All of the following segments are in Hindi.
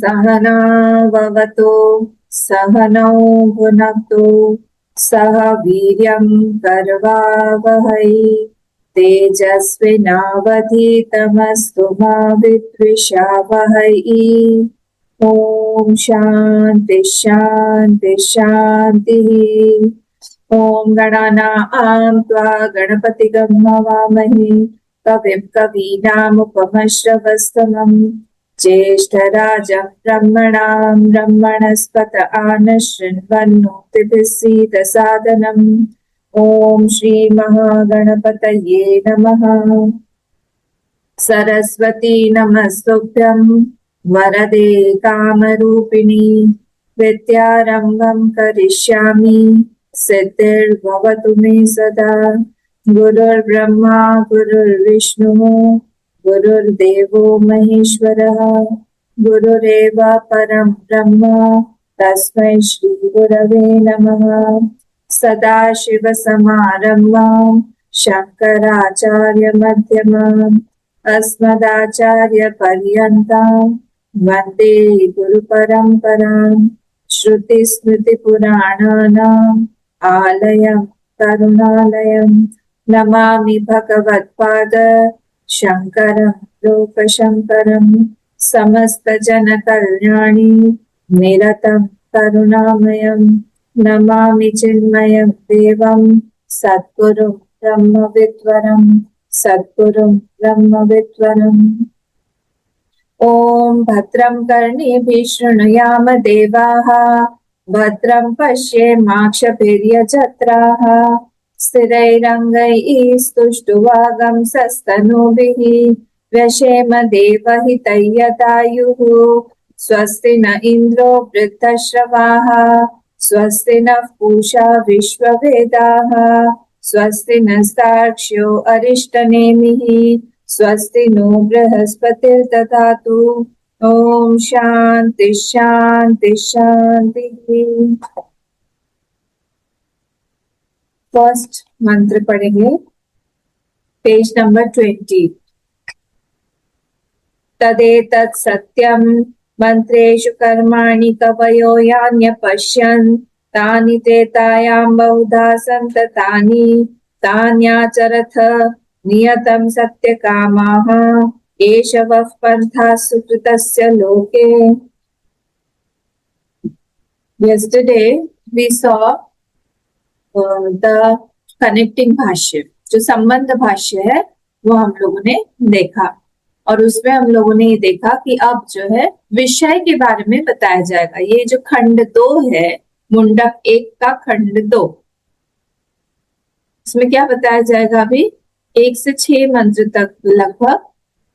सहनाववतु सहनौ भुनक्तु सह वीर्यं करवावहै तेजस्विनावधीतमस्तु मा विद्विषावहै। ओम शांति शांति शांति। ओम गणानां त्वा गणपतिगं हवामहे कविं कवीनामुपमश्रवस्तमम् ज्येष्ठराजं ब्रह्मणां ब्रह्मणस्पत आनशृण्वन्नोतिभिः सीदसादनम्। ओम श्री महागणपतये नमः। सरस्वती नमस्तुभ्यं वरदे कामरूपिणी विद्यारम्भं करिष्यामि सिद्धिर्भवतु मे सदा। गुरुर्ब्रह्मा गुरुर्विष्णुः गुरुर्देवो महेश्वरः गुरुरेव परं ब्रह्म तस्मै श्री गुरवे नमः। सदाशिवसमारम्भां शङ्कराचार्यमध्यमाम् अस्मदाचार्यपर्यन्तां वन्दे गुरुपरम्पराम्। श्रुतिस्मृतिपुराणानाम् आलयं करुणालयं नमामि भगवत्पाद शङ्करं लोकशङ्करं। समस्तजनकल्याणी निरतं करुणामयं नमामि चिन्मयं देवं सद्गुरुं ब्रह्मविद्वरं सद्गुरुं ब्रह्मविद्वरम्। ॐ भद्रं कर्णेभिः शृणुयाम देवाः भद्रं पश्येमाक्षभिर्यजत्राः स्थिरैरङ्गैः स्तुष्टुवागंसस्तनूभिः व्यशेम देवहितं यदायुः। स्वस्ति न इन्द्रो वृद्धश्रवाः स्वस्ति नः पूषा विश्ववेदाः स्वस्ति नस्तार्क्ष्यो अरिष्टनेमिः स्वस्ति नो बृहस्पतिर्दधातु। ओम शांति शांति शांति। फर्स्ट मंत्र पढ़ेंगे, पेज नंबर 20। तदेतत् सत्यं मंत्रेषु कर्माणि कवयो यान्यपश्यन् तानि त्रेतायां बहुधा सन्ततानि तान्याचरथ नियतं सत्यकामाः एष वः पन्थः सुकृतस्य लोके। Yesterday we saw the connecting भाष्य, जो संबंध भाष्य है वो हम लोगों ने देखा और उसमें हम लोगों ने ये देखा कि अब जो है विषय के बारे में बताया जाएगा। ये जो खंड 2 है मुंडक 1 का खंड 2, इसमें क्या बताया जाएगा अभी 1 से 6 मंत्र तक लगभग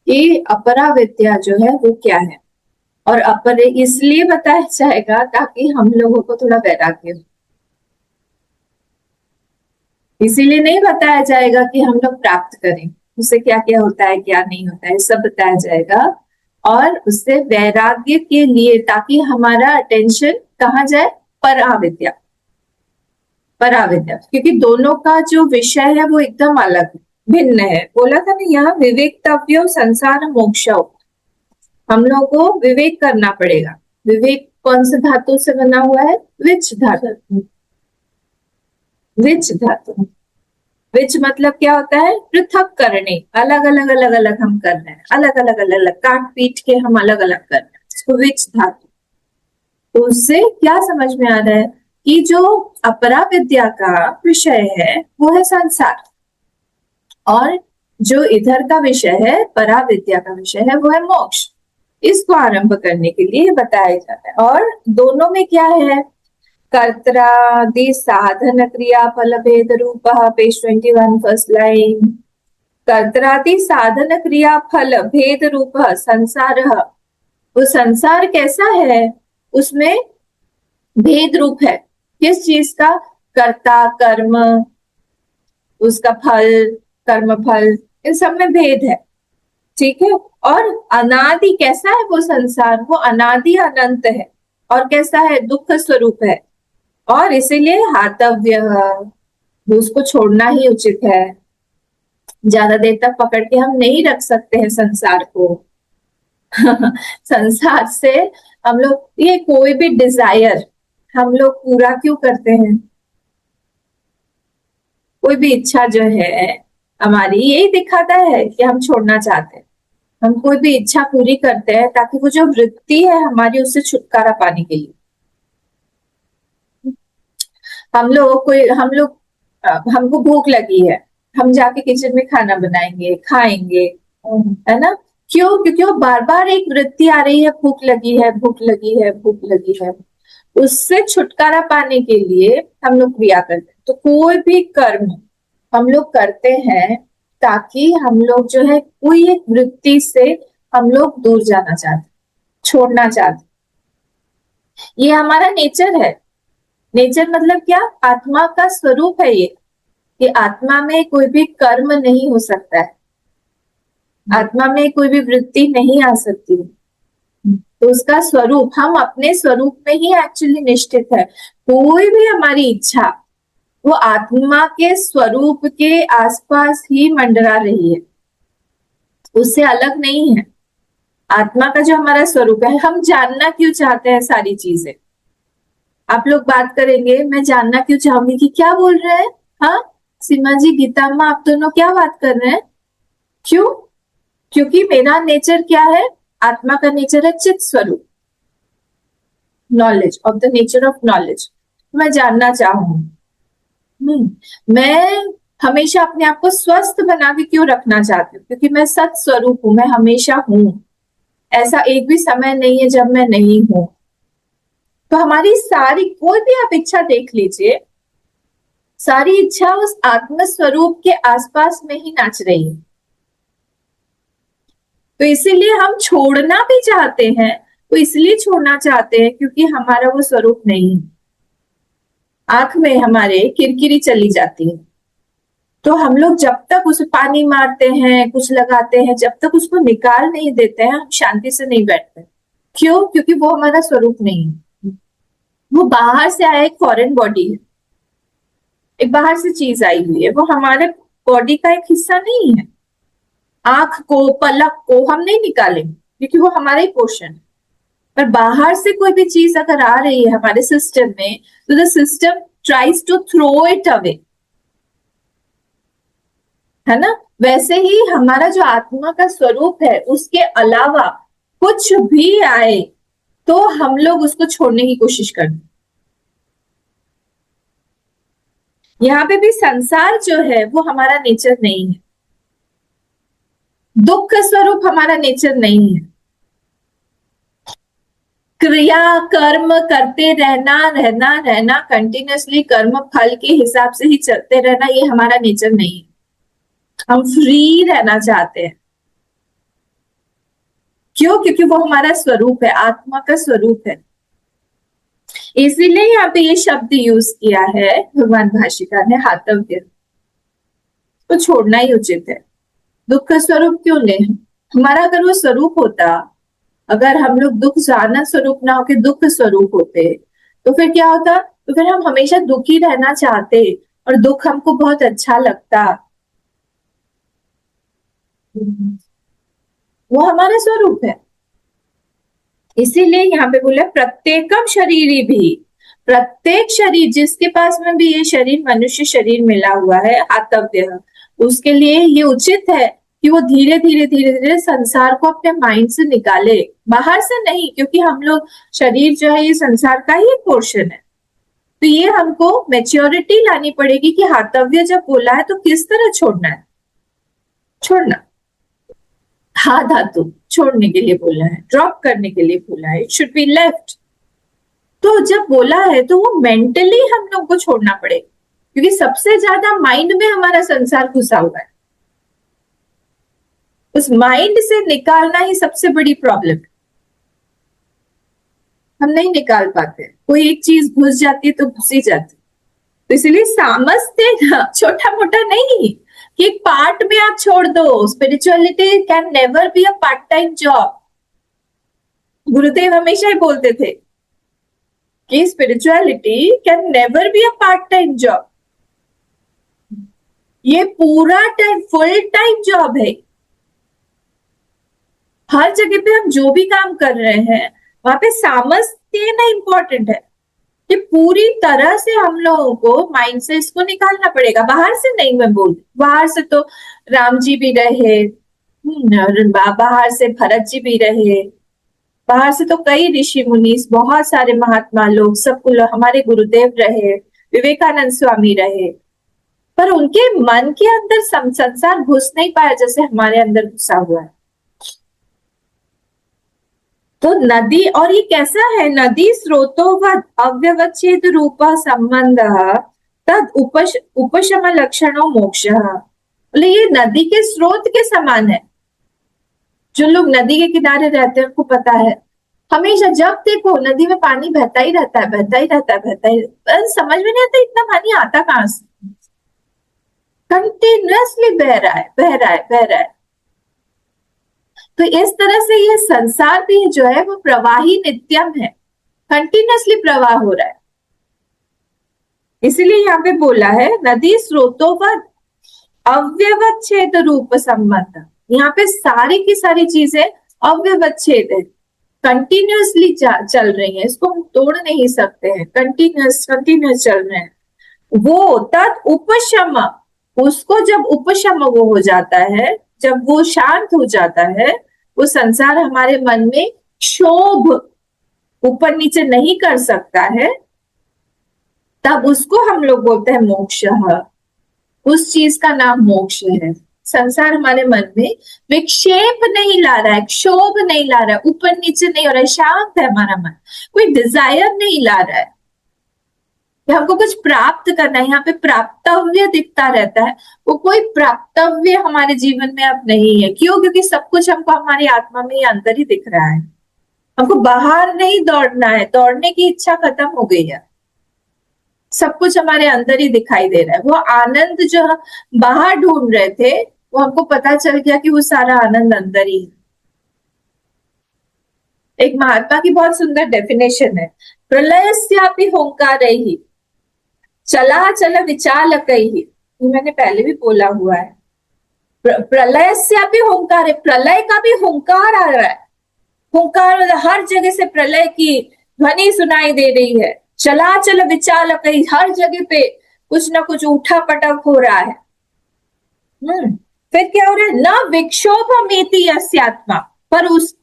कि अपरा विद्या जो है वो क्या है। और अपर इसलिए बताया जाएगा ताकि हम लोगों को थोड़ा वैराग्य हो, इसीलिए नहीं बताया जाएगा कि हम लोग प्राप्त करें, उससे क्या क्या होता है क्या नहीं होता है सब बताया जाएगा। और उससे वैराग्य के लिए, ताकि हमारा अटेंशन कहाँ जाए, पराविद्या, पराविद्या, क्योंकि दोनों का जो विषय है वो एकदम अलग है, भिन्न है। बोला था ना यहाँ विवेक्तव्यो संसार मोक्षो, हम लोगों को विवेक करना पड़ेगा। विवेक कौन से धातु से बना हुआ है, विच धातु। विच धातु, विच मतलब क्या होता है, पृथक करने, अलग अलग अलग अलग हम कर रहे हैं, अलग अलग अलग अलग काट पीट के हम अलग अलग कर रहे हैं, इसको विच धातु। तो उससे क्या समझ में आ रहा है कि जो अपरा विद्या का विषय है वो है संसार, और जो इधर का विषय है परा विद्या का विषय है वो है मोक्ष। इसको आरंभ करने के लिए बताया जाता है। और दोनों में क्या है, कर्त्रादि साधन क्रिया फल भेद रूप, पेज 21 फर्स्ट लाइन। कर्त्रादि साधन क्रिया फल भेद रूप संसार, वो संसार कैसा है, उसमें भेद रूप है। किस चीज का, कर्ता कर्म, उसका फल कर्म फल, इन सब में भेद है, ठीक है। और अनादि कैसा है वो संसार, वो अनादि अनंत है और कैसा है, दुख स्वरूप है, और इसीलिए हातव्य, उसको छोड़ना ही उचित है। ज्यादा देर तक पकड़ के हम नहीं रख सकते हैं संसार को। संसार से हम लोग ये कोई भी डिजायर हम लोग पूरा क्यों करते हैं? कोई भी इच्छा जो है हमारी यही दिखाता है कि हम छोड़ना चाहते हैं। हम कोई भी इच्छा पूरी करते हैं ताकि वो जो वृत्ति है हमारी उससे छुटकारा पाने के लिए। हम लोग हमको भूख लगी है, हम जाके किचन में खाना बनाएंगे, खाएंगे, है ना? क्यों? क्योंकि वो बार बार एक वृत्ति आ रही है, भूख लगी है, भूख लगी है, भूख लगी है। उससे छुटकारा पाने के लिए हम लोग क्रिया करते हैं। तो कोई भी कर्म हम लोग करते हैं ताकि हम लोग जो है कोई एक वृत्ति से हम लोग दूर जाना चाहते, छोड़ना चाहते। ये हमारा नेचर है। नेचर मतलब क्या? आत्मा का स्वरूप है ये, कि आत्मा में कोई भी कर्म नहीं हो सकता है, आत्मा में कोई भी वृत्ति नहीं आ सकती। तो उसका स्वरूप, हम अपने स्वरूप में ही एक्चुअली निश्चित है। कोई भी हमारी इच्छा वो आत्मा के स्वरूप के आसपास ही मंडरा रही है, उससे अलग नहीं है। आत्मा का जो हमारा स्वरूप है, हम जानना क्यों चाहते हैं सारी चीजें? आप लोग बात करेंगे, मैं जानना क्यों चाहूंगी कि क्या बोल रहे हैं। हाँ सीमा जी, गीता माँ, आप दोनों क्या बात कर रहे हैं? क्यों? क्योंकि मेरा नेचर क्या है? आत्मा का नेचर है चित स्वरूप, knowledge of the nature of knowledge. मैं जानना चाहूंगी। मैं हमेशा अपने आप को स्वस्थ बना के क्यों रखना चाहती हूँ? क्योंकि मैं सत स्वरूप हूं, मैं हमेशा हूं। ऐसा एक भी समय नहीं है जब मैं नहीं हूं। तो हमारी सारी, कोई भी आप इच्छा देख लीजिए, सारी इच्छा उस आत्म स्वरूप के आसपास में ही नाच रही है। तो इसीलिए हम छोड़ना भी चाहते हैं, तो इसलिए छोड़ना चाहते हैं क्योंकि हमारा वो स्वरूप नहीं है। आंख में हमारे किरकिरी चली जाती है, तो हम लोग जब तक उसे पानी मारते हैं, कुछ लगाते हैं, जब तक उसको निकाल नहीं देते हैं, हम शांति से नहीं बैठते। क्यों? क्योंकि वो हमारा स्वरूप नहीं है। वो बाहर से आया एक फॉरेन बॉडी है, एक बाहर से चीज आई हुई है, वो हमारे बॉडी का एक हिस्सा नहीं है। आंख को, पलक को हम नहीं निकालेंगे क्योंकि वो हमारा ही पोर्शन है। पर बाहर से कोई भी चीज अगर आ रही है हमारे सिस्टम में, तो the system tries to throw it away, है ना? वैसे ही हमारा जो आत्मा का स्वरूप है, उसके अलावा कुछ भी आए तो हम लोग उसको छोड़ने की कोशिश करते। यहाँ पे भी संसार जो है वो हमारा नेचर नहीं है, दुख का स्वरूप हमारा नेचर नहीं है। क्रिया कर्म करते रहना रहना रहना, कंटिन्यूअसली कर्म फल के हिसाब से ही चलते रहना, ये हमारा नेचर नहीं है। हम फ्री रहना चाहते हैं। क्यों? क्योंकि वो हमारा स्वरूप है, आत्मा का स्वरूप है। इसीलिए यहाँ पे ये शब्द यूज किया है भगवान भाष्यकार ने, हातव्य। तो छोड़ना ही उचित है। दुख का स्वरूप क्यों ले? हमारा अगर वो स्वरूप होता, अगर हम लोग दुख जाना स्वरूप ना होके दुख स्वरूप होते, तो फिर क्या होता? तो फिर हम हमेशा दुखी रहना चाहते और दुख हमको बहुत अच्छा लगता। वो हमारा स्वरूप है। इसीलिए यहाँ पे बोला प्रत्येकम शरीरी भी, प्रत्येक शरीर जिसके पास में भी ये शरीर, मनुष्य शरीर मिला हुआ है, हातव्य, उसके लिए ये उचित है कि वो धीरे धीरे धीरे धीरे संसार को अपने माइंड से निकाले, बाहर से नहीं। क्योंकि हम लोग, शरीर जो है ये संसार का ही एक पोर्शन है। तो ये हमको मेच्योरिटी लानी पड़ेगी कि हातव्य जब बोला है तो किस तरह छोड़ना है। छोड़ना, हा धातु छोड़ने के लिए बोला है, ड्रॉप करने के लिए बोला है, इट शुड बी लेफ्ट। तो जब बोला है तो वो मेंटली हम लोग को छोड़ना पड़ेगा, क्योंकि सबसे ज्यादा माइंड में हमारा संसार घुसा हुआ है। उस माइंड से निकालना ही सबसे बड़ी प्रॉब्लम है। हम नहीं निकाल पाते, कोई एक चीज घुस जाती है तो घुसी जाती। तो इसलिए सामर्थ्य छोटा मोटा नहीं कि एक पार्ट में आप छोड़ दो। Spirituality can never be a part time job. गुरुदेव हमेशा ही बोलते थे कि spirituality can never be a part time job. ये पूरा टाइम, फुल टाइम जॉब है। हर जगह पे हम जो भी काम कर रहे हैं वहां पे सामर्थ्य ना इम्पोर्टेंट है। कि पूरी तरह से हम लोगों को माइंड से इसको निकालना पड़ेगा, बाहर से नहीं। मैं बोल बाहर से तो राम जी भी रहे, बाहर से भरत जी भी रहे, बाहर से तो कई ऋषि मुनि, बहुत सारे महात्मा लोग, सब हमारे गुरुदेव रहे, विवेकानंद स्वामी रहे, पर उनके मन के अंदर संसार घुस नहीं पाया जैसे हमारे अंदर घुसा हुआ है। तो नदी, और ये कैसा है, नदी स्रोतोवद अव्यवच्छेद रूप संबंध तद उपशम लक्षणों मोक्ष। बोले ये नदी के स्रोत के समान है। जो लोग नदी के किनारे रहते हैं उनको पता है, हमेशा जब देखो नदी में पानी बहता ही रहता है, बहता ही रहता है, बहता ही, समझ में नहीं आता इतना पानी आता कहां से, कंटिन्यूअसली बह रहा है, बह रहा है, बह रहा है। तो इस तरह से ये संसार भी जो है वो प्रवाही नित्यम है, कंटिन्यूअसली प्रवाह हो रहा है। इसलिए यहाँ पे बोला है नदी स्रोतोवद अव्यवच्छेद रूप संबंध। यहाँ पे सारी की सारी चीजें अव्यवच्छेद है, कंटिन्यूअसली चल रही है, इसको हम तोड़ नहीं सकते हैं, कंटिन्यूअस कंटिन्यूअस चल रहे हैं। वो तद उपशम, उसको जब उपशम वो हो जाता है, जब वो शांत हो जाता है, वो संसार हमारे मन में क्षोभ ऊपर नीचे नहीं कर सकता है, तब उसको हम लोग बोलते हैं मोक्ष। उस चीज का नाम मोक्ष है। संसार हमारे मन में विक्षेप नहीं ला रहा है, क्षोभ नहीं ला रहा है, ऊपर नीचे नहीं हो रहा है, शांत है हमारा मन, कोई डिजायर नहीं ला रहा है कि हमको कुछ प्राप्त करना है। यहाँ पे प्राप्तव्य दिखता रहता है, वो कोई प्राप्तव्य हमारे जीवन में अब नहीं है। क्यों? क्योंकि सब कुछ हमको हमारी आत्मा में ही अंदर ही दिख रहा है, हमको बाहर नहीं दौड़ना है, दौड़ने की इच्छा खत्म हो गई है, सब कुछ हमारे अंदर ही दिखाई दे रहा है। वो आनंद जो हम बाहर ढूंढ रहे थे, वो हमको पता चल गया कि वो सारा आनंद अंदर ही है। एक महात्मा की बहुत सुंदर डेफिनेशन है, प्रलयस्यापि हुंकारैहि चलाचल विचालकैहि। ये मैंने पहले भी बोला हुआ है। प्रलयस्यापि हुंकार, प्रलय का भी हुंकार आ रहा है। हुंकार हर जगह से प्रलय की ध्वनि सुनाई दे रही है। चलाचल विचालकैहि, हर जगह पे कुछ ना कुछ उठा पटक हो रहा है। फिर क्या हो रहा है, न विक्षोभमेति यस्यात्मा, पर उस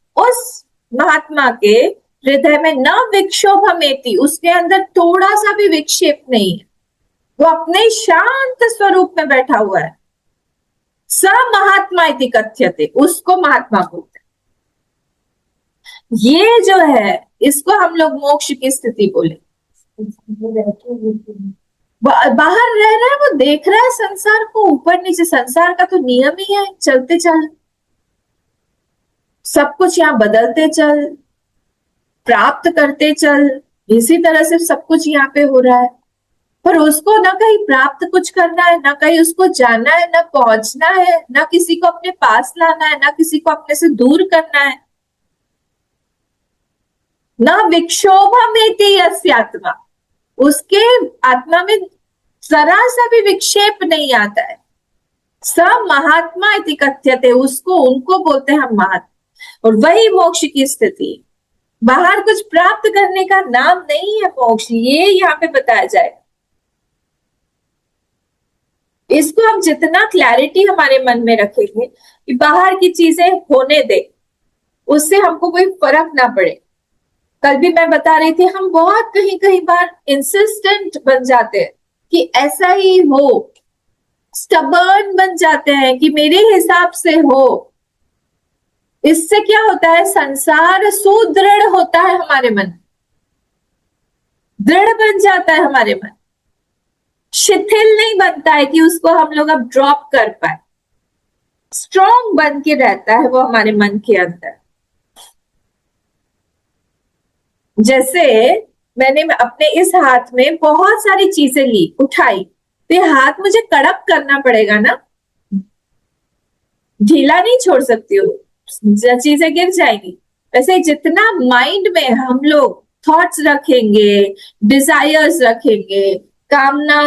महात्मा के हृदय में न विक्षोभमेति, उसके अंदर थोड़ा सा भी विक्षेप नहीं है, वो अपने शांत स्वरूप में बैठा हुआ है। स महात्मा इति कथ्यते, उसको महात्मा बोलते हैं। ये जो है इसको हम लोग मोक्ष की स्थिति बोले। बाहर रह रहा है, वो देख रहा है संसार को ऊपर नीचे, संसार का तो नियम ही है, चलते चल, सब कुछ यहाँ बदलते चल, प्राप्त करते चल, इसी तरह से सब कुछ यहाँ पे हो रहा है। पर उसको ना कहीं प्राप्त कुछ करना है, ना कहीं उसको जाना है, ना पहुंचना है, ना किसी को अपने पास लाना है, ना किसी को अपने से दूर करना है। न विक्षोभमेति यस्य आत्मा, उसके आत्मा में जरा सा भी विक्षेप नहीं आता है। स महात्मा इति कथ्यते, उसको उनको बोलते हैं हम महात्मा। और वही मोक्ष की स्थिति, बाहर कुछ प्राप्त करने का नाम नहीं है मोक्ष, ये यहाँ पे बताया जाए। इसको हम जितना क्लैरिटी हमारे मन में रखेंगे कि बाहर की चीजें होने दे, उससे हमको कोई फर्क ना पड़े। कल भी मैं बता रही थी, हम बहुत कहीं बार इंसिस्टेंट बन जाते हैं कि ऐसा ही हो, स्टबर्न बन जाते हैं कि मेरे हिसाब से हो। इससे क्या होता है, संसार सुदृढ़ होता है, हमारे मन दृढ़ बन जाता है, हमारे मन शिथिल नहीं बनता है कि उसको हम लोग अब ड्रॉप कर पाए, स्ट्रॉन्ग बन के रहता है वो हमारे मन के अंदर। जैसे मैंने अपने इस हाथ में बहुत सारी चीजें ली, उठाई, तो ये हाथ मुझे कड़क करना पड़ेगा ना, ढीला नहीं छोड़ सकती हूँ, चीजें गिर जाएंगी। वैसे जितना माइंड में हम लोग थॉट्स रखेंगे, डिजायर्स रखेंगे, कामना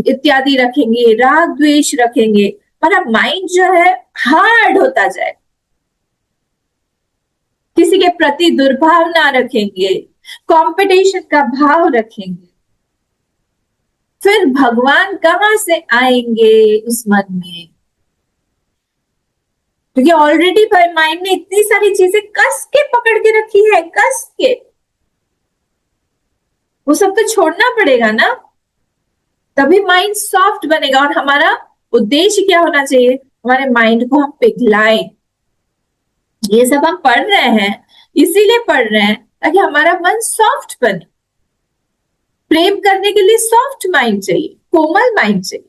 इत्यादि रखेंगे, राग द्वेष रखेंगे, हमारा माइंड जो है हार्ड होता जाए, किसी के प्रति दुर्भावना रखेंगे, कंपटीशन का भाव रखेंगे, फिर भगवान कहां से आएंगे उस मन में? क्योंकि ऑलरेडी माइंड ने इतनी सारी चीजें कस के पकड़ के रखी है, कस के। वो सब तो छोड़ना पड़ेगा ना, तभी माइंड सॉफ्ट बनेगा। और हमारा उद्देश्य क्या होना चाहिए? हमारे माइंड को हम पिघलाएं। ये सब हम पढ़ रहे हैं, इसीलिए पढ़ रहे हैं ताकि हमारा मन सॉफ्ट बने। प्रेम करने के लिए सॉफ्ट माइंड चाहिए, कोमल माइंड चाहिए।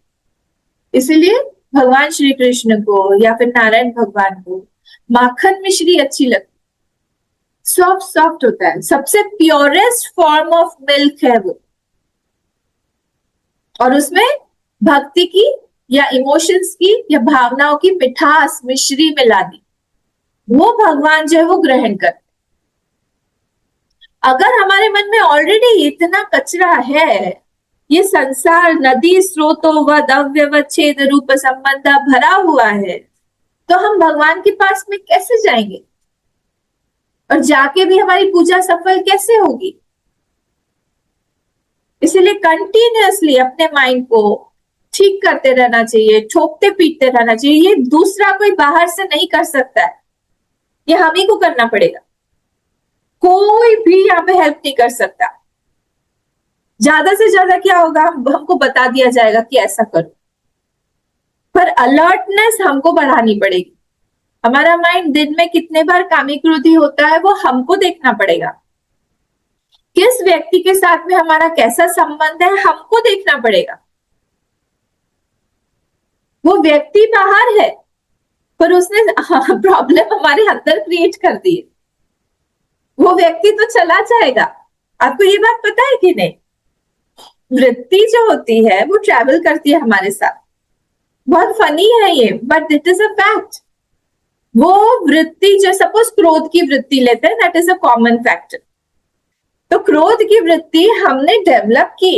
इसीलिए भगवान श्री कृष्ण को या फिर नारायण भगवान को माखन मिश्री अच्छी लगती, सॉफ्ट सॉफ्ट होता है, सबसे प्योरेस्ट फॉर्म ऑफ मिल्क है वो। और उसमें भक्ति की या इमोशंस की या भावनाओं की मिठास मिश्री मिला दी, वो भगवान जो है वो ग्रहण करते। अगर हमारे मन में ऑलरेडी इतना कचरा है, ये संसार नदी स्रोतों व अव्यवच्छेद रूप संबंध भरा हुआ है, तो हम भगवान के पास में कैसे जाएंगे? और जाके भी हमारी पूजा सफल कैसे होगी? इसलिए कंटिन्यूअसली अपने माइंड को ठीक करते रहना चाहिए, ठोकते पीटते रहना चाहिए। ये दूसरा कोई बाहर से नहीं कर सकता है, ये हम ही को करना पड़ेगा। कोई भी यहाँ पे हेल्प नहीं कर सकता। ज्यादा से ज्यादा क्या होगा, हमको बता दिया जाएगा कि ऐसा करो, पर अलर्टनेस हमको बढ़ानी पड़ेगी। हमारा माइंड दिन में कितने बार कामी क्रोधी होता है वो हमको देखना पड़ेगा। किस व्यक्ति के साथ में हमारा कैसा संबंध है हमको देखना पड़ेगा। वो व्यक्ति बाहर है पर उसने प्रॉब्लम हमारे अंदर क्रिएट कर दी है। वो व्यक्ति तो चला जाएगा। आपको ये बात पता है कि नहीं? वृत्ति जो होती है वो ट्रैवल करती है हमारे साथ। बहुत फनी है ये, but it is a fact. वो वृत्ति जो, सपोज क्रोध की वृत्ति लेते हैं, that is a common factor. तो क्रोध की वृत्ति हमने डेवलप की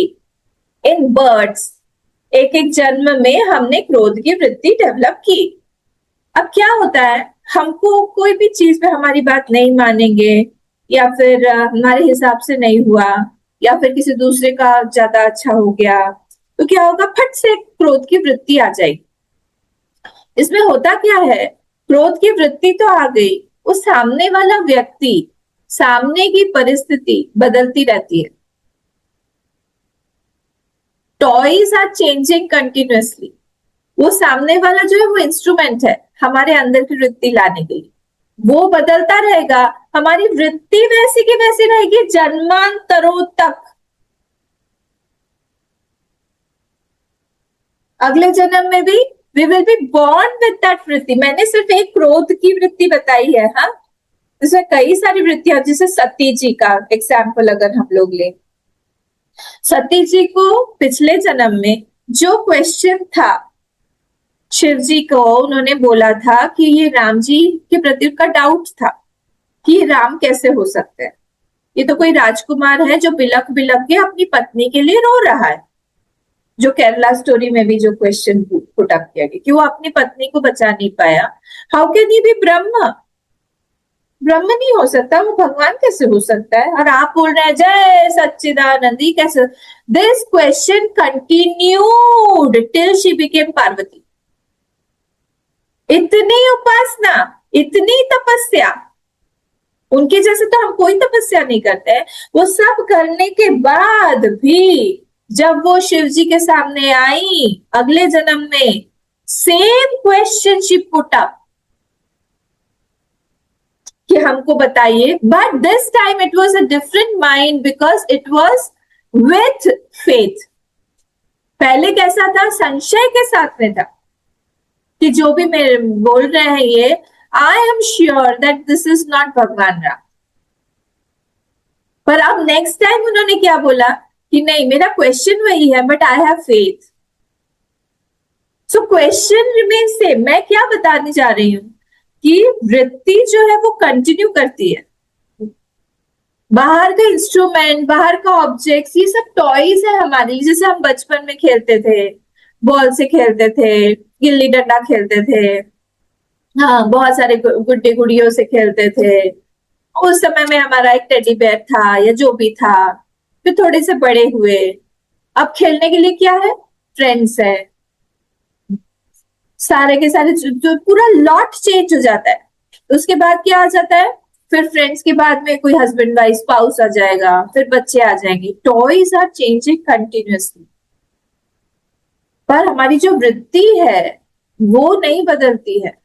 इन बर्ड्स। एक एक जन्म में हमने क्रोध की वृत्ति डेवलप की। अब क्या होता है, हमको कोई भी चीज पे हमारी बात नहीं मानेंगे, या फिर हमारे हिसाब से नहीं हुआ, या फिर किसी दूसरे का ज्यादा अच्छा हो गया, तो क्या होगा, फट से क्रोध की वृत्ति आ जाएगी। इसमें होता क्या है, क्रोध की वृत्ति तो आ गई, उस सामने वाला व्यक्ति, सामने की परिस्थिति बदलती रहती है। Toys are changing continuously. वो सामने वाला जो है वो इंस्ट्रूमेंट है हमारे अंदर की वृत्ति लाने के लिए। वो बदलता रहेगा, हमारी वृत्ति वैसी की वैसी रहेगी जन्मांतरों तक। अगले जन्म में भी we will be born with that वृत्ति। मैंने सिर्फ एक क्रोध की वृत्ति बताई है, हाँ, इसमें कई सारी वृत्तियां, जैसे सती जी का एग्जाम्पल अगर हम लोग लें, सती जी को पिछले जन्म में जो क्वेश्चन था, शिव जी को उन्होंने बोला था कि ये राम जी के प्रति उनका डाउट था कि ये राम कैसे हो सकते हैं। ये तो कोई राजकुमार है जो बिलक बिलक के अपनी पत्नी के लिए रो रहा है। जो केरला स्टोरी में भी जो क्वेश्चन पुट अप किया गया कि वो अपनी पत्नी को बचा नहीं पाया। हाउ कैन ही बी ब्रह्म? ब्रह्म नहीं हो सकता, वो भगवान कैसे हो सकता है? और आप बोल रहे हैं जय सच्चिदानंदी कैसे? This question continued till she became Parvati. इतनी उपासना, इतनी तपस्या, उनके जैसे तो हम कोई तपस्या नहीं करते हैं। वो सब करने के बाद भी जब वो शिव जी के सामने आई अगले जन्म में, same question she put up कि हमको बताइए, but this time it was a different mind because it was with faith. पहले कैसा था, संशय के साथ में था कि जो भी मेरे बोल रहे हैं ये, I am sure that this is not भगवान राम। पर अब नेक्स्ट टाइम उन्होंने क्या बोला कि नहीं, मेरा क्वेश्चन वही है but I have faith. So question remain same. मैं क्या बताने जा रही हूं कि वृत्ति जो है वो कंटिन्यू करती है। बाहर का इंस्ट्रूमेंट, बाहर का ऑब्जेक्ट्स, ये सब टॉयज है हमारे लिए। जैसे हम बचपन में खेलते थे, बॉल से खेलते थे, गिल्ली डंडा खेलते थे, हाँ, बहुत सारे गुड्डे गुड़ियों से खेलते थे, उस समय में हमारा एक टेडी बेयर था या जो भी था, फिर थोड़े से बड़े हुए, अब खेलने के लिए क्या है, फ्रेंड्स है, सारे के सारे जो पूरा लॉट चेंज हो जाता है। उसके बाद क्या आ जाता है, फिर फ्रेंड्स के बाद में कोई हस्बैंड वाइफ स्पाउस आ जाएगा, फिर बच्चे आ जाएंगे, टॉयज आर चेंजिंग कंटिन्यूअसली, पर हमारी जो वृत्ति है वो नहीं बदलती है,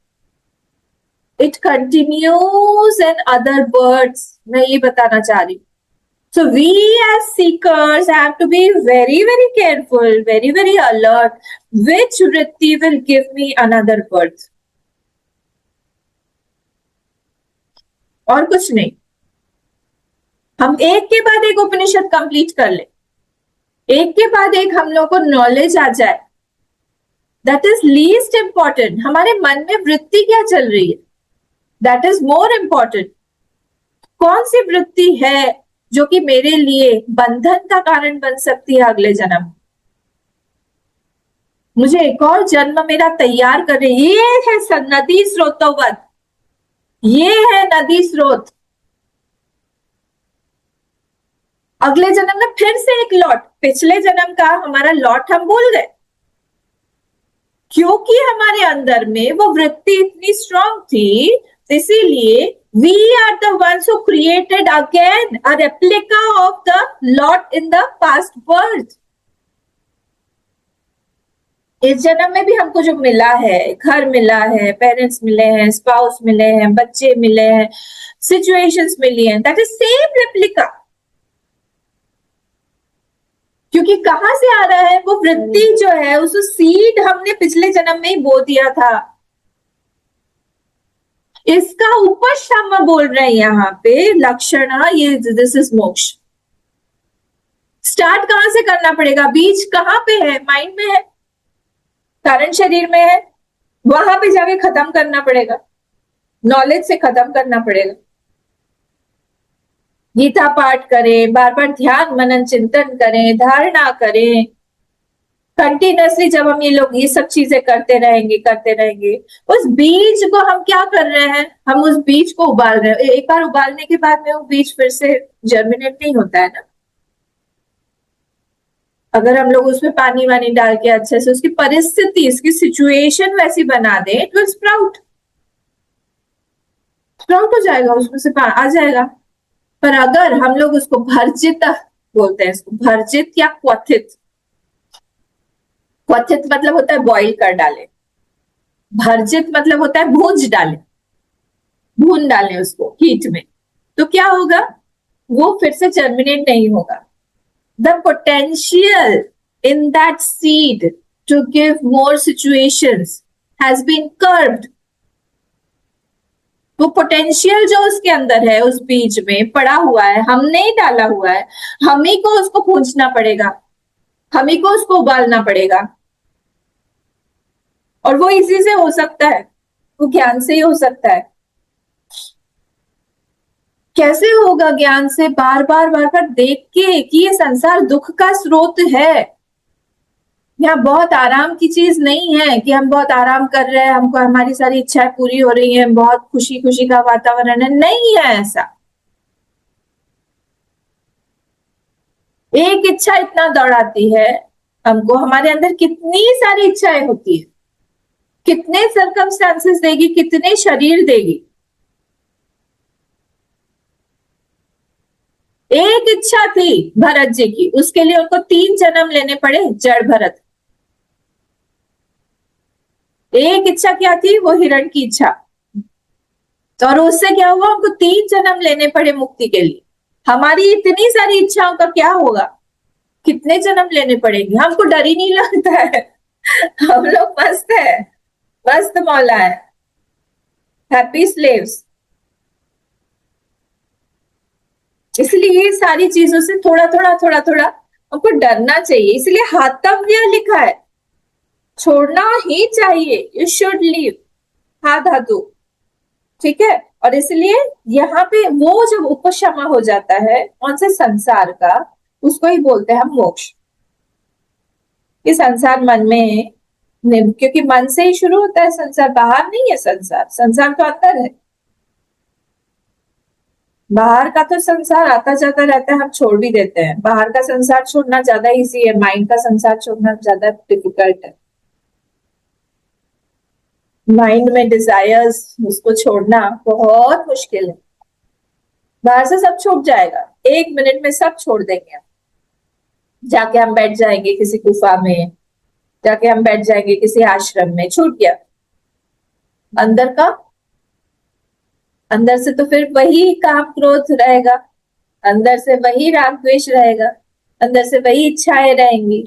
it continues and other birds, मैं ये बताना चाह रही हूँ। So we as seekers have to be very, very careful, very, very alert. Which vritti will give me another birth? और कुछ नहीं, हम एक के बाद एक उपनिषद कंप्लीट कर ले, एक के बाद एक हम लोग को नॉलेज आ जाए, दैट इज लीस्ट इंपॉर्टेंट। हमारे मन में वृत्ति क्या चल रही है, दैट इज मोर इंपॉर्टेंट। कौन सी वृत्ति है जो कि मेरे लिए बंधन का कारण बन सकती है अगले जन्म, मुझे एक और जन्म मेरा तैयार कर रही, ये है नदी स्रोतोवत, ये है नदी स्रोत। अगले जन्म में फिर से एक लॉट, पिछले जन्म का हमारा लॉट हम भूल गए, क्योंकि हमारे अंदर में वो वृत्ति इतनी स्ट्रांग थी, इसीलिए we are the ones who created again a replica of the lot in the past birth. इस जन्म में भी हमको जो मिला है, घर मिला है, पेरेंट्स मिले हैं, स्पाउस मिले हैं, बच्चे मिले हैं, सिचुएशंस मिली हैं, दैट इज सेम रेप्लिका। क्योंकि कहां से आ रहा है, वो वृत्ति जो है, उस सीड हमने पिछले जन्म में ही बो दिया था, इसका उपशम बोल रहे हैं यहाँ पे लक्षण, ये दिस इज मोक्ष। स्टार्ट कहां से करना पड़ेगा, बीज कहां पे है, माइंड में है, कारण शरीर में है, वहां पे जाके खत्म करना पड़ेगा, नॉलेज से खत्म करना पड़ेगा। गीता पाठ करें, बार बार ध्यान मनन चिंतन करें, धारणा करें, कंटिन्यूसली जब हम ये लोग ये सब चीजें करते रहेंगे, उस बीज को हम क्या कर रहे हैं, हम उस बीज को उबाल रहे हैं। एक बार उबालने के बाद में वो बीज फिर से जर्मिनेट नहीं होता है ना, अगर हम लोग उसमें पानी वानी डाल के अच्छे से उसकी परिस्थिति, इसकी सिचुएशन वैसी बना दे, इट विल स्प्राउट हो जाएगा, उसमें से आ जाएगा। पर अगर हम लोग उसको भर्जित बोलते हैं, इसको भर्जित या क्वथित, क्वथित मतलब होता है बॉईल कर डाले, भर्जित मतलब होता है भूंज डाले, भून डाले उसको हीट में, तो क्या होगा, वो फिर से जर्मिनेट नहीं होगा। The potential in that seed to give more situations has been curved. वो पोटेंशियल जो उसके अंदर है, उस बीज में पड़ा हुआ है, हमने ही डाला हुआ है, हम ही को उसको भूंजना पड़ेगा, हम ही को उसको उबालना पड़ेगा। और वो इसी से हो सकता है, वो ज्ञान से ही हो सकता है। कैसे होगा, ज्ञान से, बार बार देख के कि ये संसार दुख का स्रोत है, यहाँ बहुत आराम की चीज नहीं है कि हम बहुत आराम कर रहे हैं, हमको हमारी सारी इच्छाएं पूरी हो रही हैं, बहुत खुशी खुशी का वातावरण है, नहीं है ऐसा। एक इच्छा इतना दौड़ाती है हमको, हमारे अंदर कितनी सारी इच्छाएं होती है, कितने सर्कमस्टांसेस देगी, कितने शरीर देगी। एक इच्छा थी भरत जी की, उसके लिए उनको 3 जन्म लेने पड़े, जड़ भरत। एक इच्छा क्या थी, वो हिरण की इच्छा, और उससे क्या हुआ, उनको 3 जन्म लेने पड़े मुक्ति के लिए। हमारी इतनी सारी इच्छाओं का क्या होगा, कितने जन्म लेने पड़ेंगे, हमको डर ही नहीं लगता है, हम लोग मस्त है, मस्त मौला है, हैप्पी स्लेव्स। इसलिए ये सारी चीजों से थोड़ा थोड़ा हमको डरना चाहिए, इसलिए हातव्य लिखा है, छोड़ना ही चाहिए, यू शुड लीव, हा धातु, ठीक है। और इसलिए यहाँ पे वो जब उपशम हो जाता है कौन से संसार का, उसको ही बोलते हैं हम मोक्ष। कि संसार मन में, क्योंकि मन से ही शुरू होता है संसार, बाहर नहीं है संसार, संसार तो अंदर है। बाहर का तो संसार आता जाता रहता है, हम छोड़ भी देते हैं। बाहर का संसार छोड़ना ज्यादा इजी है, माइंड का संसार छोड़ना ज्यादा डिफिकल्ट है। माइंड में डिजायर्स, उसको छोड़ना बहुत मुश्किल है। बाहर से सब छूट जाएगा, 1 मिनट में सब छोड़ देंगे हम। जाके हम बैठ जाएंगे किसी गुफा में, जाके हम बैठ जाएंगे किसी आश्रम में, छूट गया। अंदर का, अंदर से तो फिर वही काम क्रोध रहेगा, अंदर से वही राग द्वेष रहेगा, अंदर से वही इच्छाएं रहेंगी,